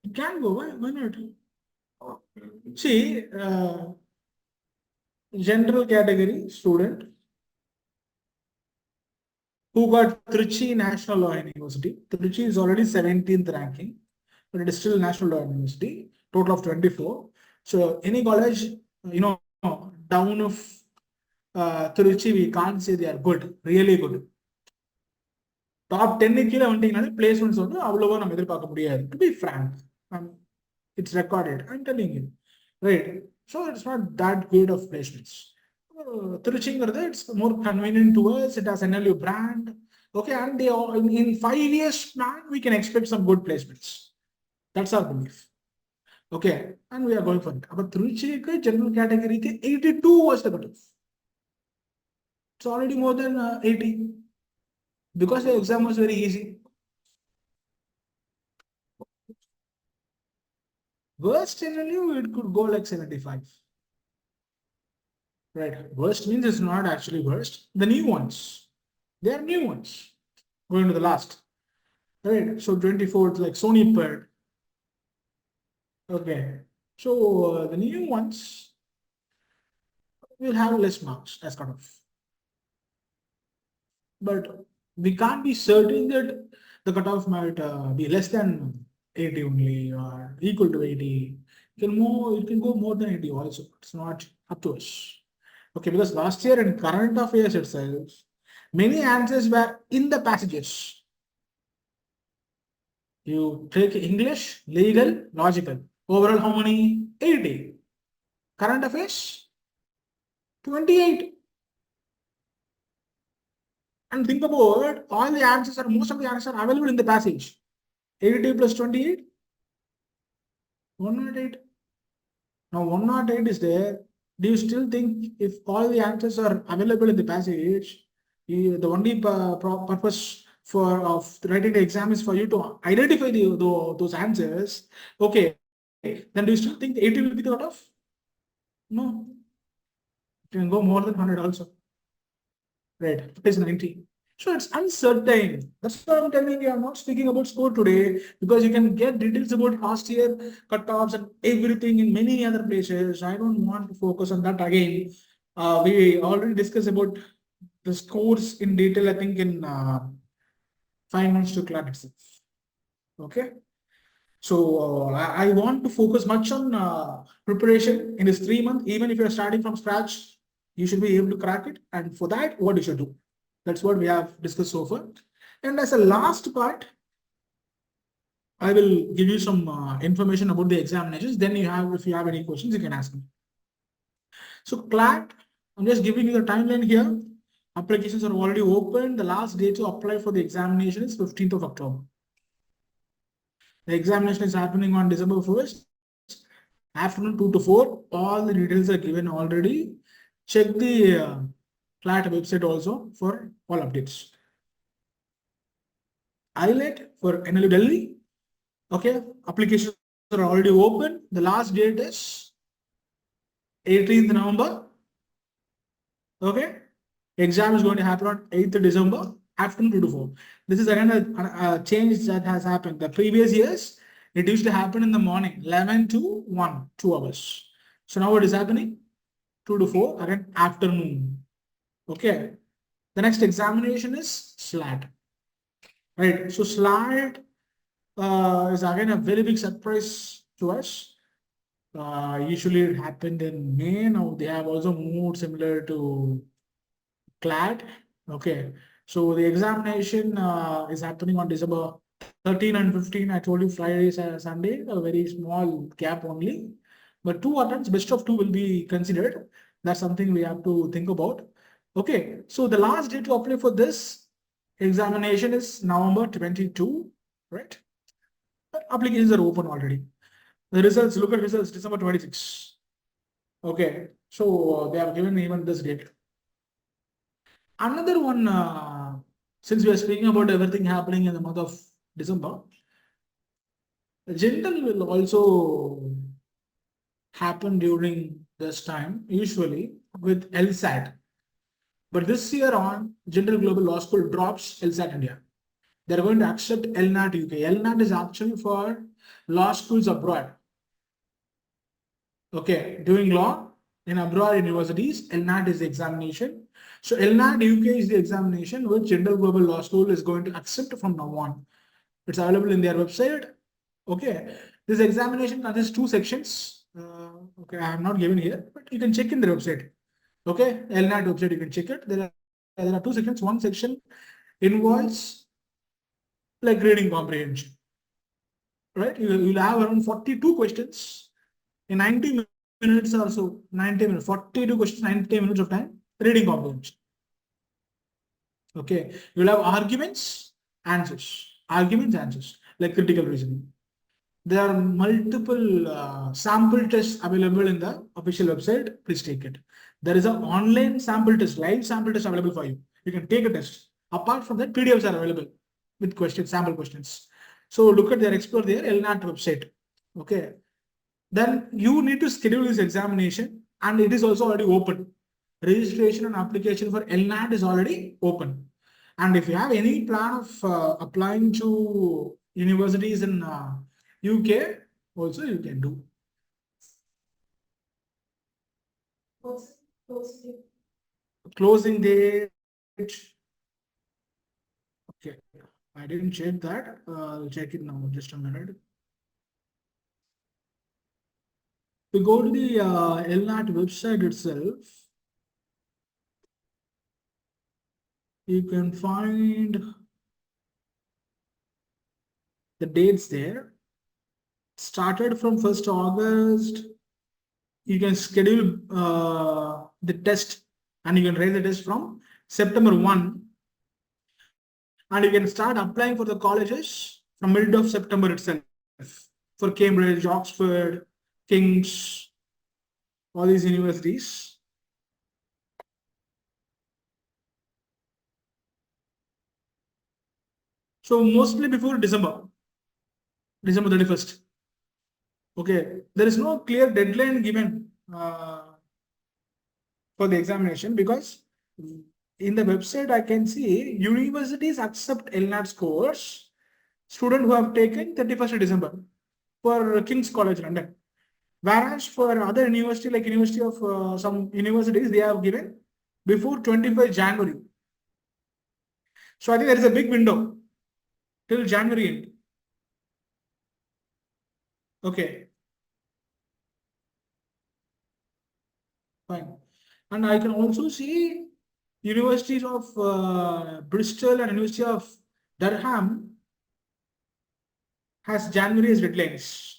It can go. Why not? See, general category student who got Trichy National Law University. Trichy is already 17th ranking, but it is still National Law University. Total of 24. So any college, down of Trichy, we can't say they are good, really good. Top 10 கீழே வந்துட்டீங்கனாலே placements வந்து அவ்வளவா நம்ம எதிர்பார்க்க முடியாது. To be frank, it's recorded. I'm telling you, right? So it's not that good of placements. Trichyங்கிறது it's more convenient to us. It has NLU brand. Okay, and they all, in 5 years plan, we can expect some good placements. That's our belief. Okay, and we are going for it. But Trichyக்கு general category 82 was the cutoff. It's already more than 80 because the exam was very easy. Worst NLU, it could go like 75. Right. Worst means it's not actually worst. The new ones. They are new ones. Going to the last. Right. So 24th, like Sony Bird. Okay. So the new ones will have less marks as cutoff. But we can't be certain that the cutoff might be less than 80 only or equal to 80. It can go more than 80 also. It's not up to us. Okay, because last year in current affairs itself, many answers were in the passages. You take English, legal, logical. Overall, how many? 80. Current affairs? 28. And think about all the answers most of the answers are available in the passage. 80 plus 28? 108. Now 108 is there. Do you still think if all the answers are available in the passage, the only purpose of writing the exam is for you to identify those answers? Okay, then do you still think 80 will be the cutoff? No. You can go more than 100 also. Right, it is 90. So it's uncertain. That's what I'm telling you. I'm not speaking about score today because you can get details about past year cutoffs and everything in many other places. I don't want to focus on that again. We already discussed about the scores in detail, I think, in 5 months to CLAT itself. Okay. So I want to focus much on preparation in this 3 month. Even if you're starting from scratch, you should be able to crack it. And for that, what you should do. That's what we have discussed so far. And as a last part, I will give you some information about the examinations. Then you have, if you have any questions, you can ask me. So CLAT, I'm just giving you the timeline here. Applications are already open. The last day to apply for the examination is 15th of October. The examination is happening on December 1st, afternoon 2 to 4. All the details are given already. Check the CLAT website also for all updates. AILET for NLU Delhi. Okay, applications are already open. The last date is 18th November. Okay, exam is going to happen on 8th December, afternoon 2 to 4. This is again a change that has happened. The previous years, it used to happen in the morning, 11 to 1, 2 hours. So now what is happening? 2 to 4, again afternoon. Okay. The next examination is SLAT. Right. So SLAT is again a very big surprise to us. Usually it happened in May. Now they have also moved similar to CLAT. Okay. So the examination is happening on December 13 and 15. I told you Friday, Sunday, a very small gap only. But 2 attempts, best of 2 will be considered. That's something we have to think about. Okay. So the last day to apply for this examination is November 22, right? Applications are open already. The results, look at results, December 26. Okay. So they have given even this date. Another one, since we are speaking about everything happening in the month of December, general will also happen during this time, usually with LSAT. But this year on, General Global Law School drops LSAT India. They're going to accept LNAT UK. LNAT is actually for law schools abroad. Okay, doing law in abroad universities, LNAT is the examination. So LNAT UK is the examination which General Global Law School is going to accept from now on. It's available in their website. Okay, this examination consists 2 sections. Okay, I have not given here, but you can check in the website. Okay, LNAT website, you can check it. There are 2 sections. One section involves like reading comprehension. Right, you will have around 42 questions in 90 minutes or so. 90 minutes, 42 questions, 90 minutes of time, reading comprehension. Okay, you will have arguments, answers, like critical reasoning. There are multiple sample tests available in the official website. Please take it. There is an online sample test, live sample test available for you. You can take a test. Apart from that, PDFs are available with questions, sample questions. So look at their explore their LNAT website. Okay. Then you need to schedule this examination, and it is also already open. Registration and application for LNAT is already open. And if you have any plan of applying to universities in UK, also you can do. Closing date. Okay, I didn't check that. I'll check it now. Just a minute. We go to the LNAT website itself. You can find the dates there. Started from 1st August. You can schedule the test and you can raise the test from September 1. And you can start applying for the colleges from mid of September itself. For Cambridge, Oxford, King's, all these universities. So mostly before December 31st. Okay, there is no clear deadline given for the examination, because in the website I can see universities accept LNAT scores student who have taken 31st December for King's College London. Whereas for other university, like University of some universities, they have given before 25 January. So I think there is a big window till January end. Okay, fine. And I can also see universities of Bristol and University of Durham has January as deadlines.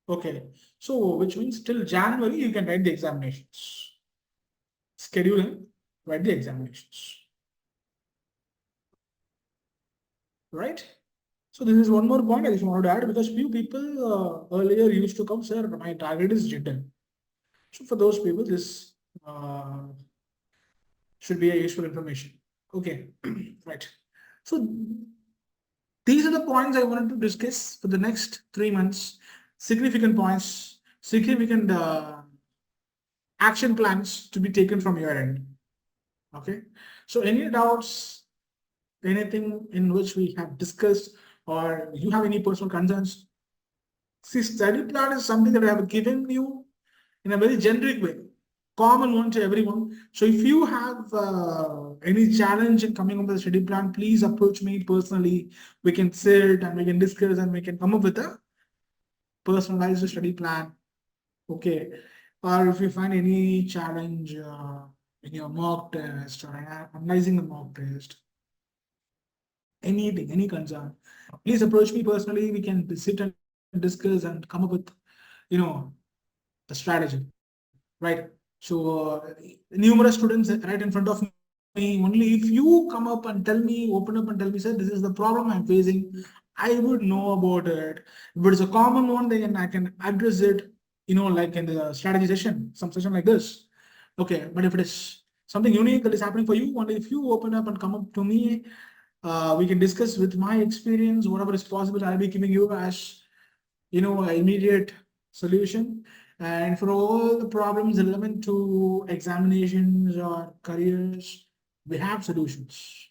Okay, so which means till January you can write the examinations. Schedule and write the examinations. Right? So this is one more point I just wanted to add, because few people earlier used to come, sir, my target is written. So for those people, this should be a useful information. Okay, right. So these are the points I wanted to discuss for the next 3 months. Significant points, significant action plans to be taken from your end. Okay. So any doubts, anything in which we have discussed, or you have any personal concerns? See, study plan is something that I have given you in a very generic way, common one to everyone. So if you have any challenge in coming up with a study plan, please approach me personally. We can sit and we can discuss and we can come up with a personalized study plan. Okay. Or if you find any challenge in your mock test or analyzing the mock test, anything, any concern, please approach me personally. We can sit and discuss and come up with, the strategy. Right. So numerous students right in front of me. Only if you come up and tell me, open up and tell me, sir, this is the problem I'm facing, I would know about it. If it's a common one, then I can address it, like in the strategy session, some session like this. Okay, but if it is something unique that is happening for you, only if you open up and come up to me, we can discuss with my experience, whatever is possible, I'll be giving you as, an immediate solution. And for all the problems relevant to examinations or careers, we have solutions.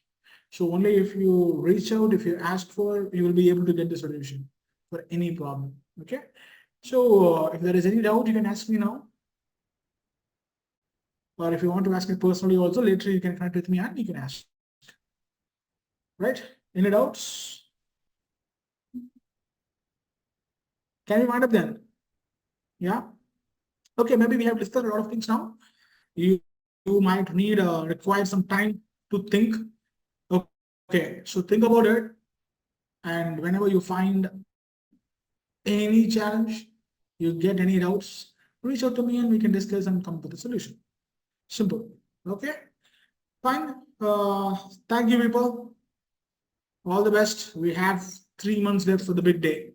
So only if you reach out, if you ask for, you will be able to get the solution for any problem. Okay. So if there is any doubt, you can ask me now. Or if you want to ask me personally also, later you can connect with me and you can ask. Right? Any doubts? Can we wind up then? Yeah. Okay, maybe we have discussed a lot of things now. You might need require some time to think. Okay, so think about it, and whenever you find any challenge, you get any doubts, reach out to me and we can discuss and come up with a solution. Simple. Okay, fine. Thank you, people. All the best. We have 3 months left for the big day.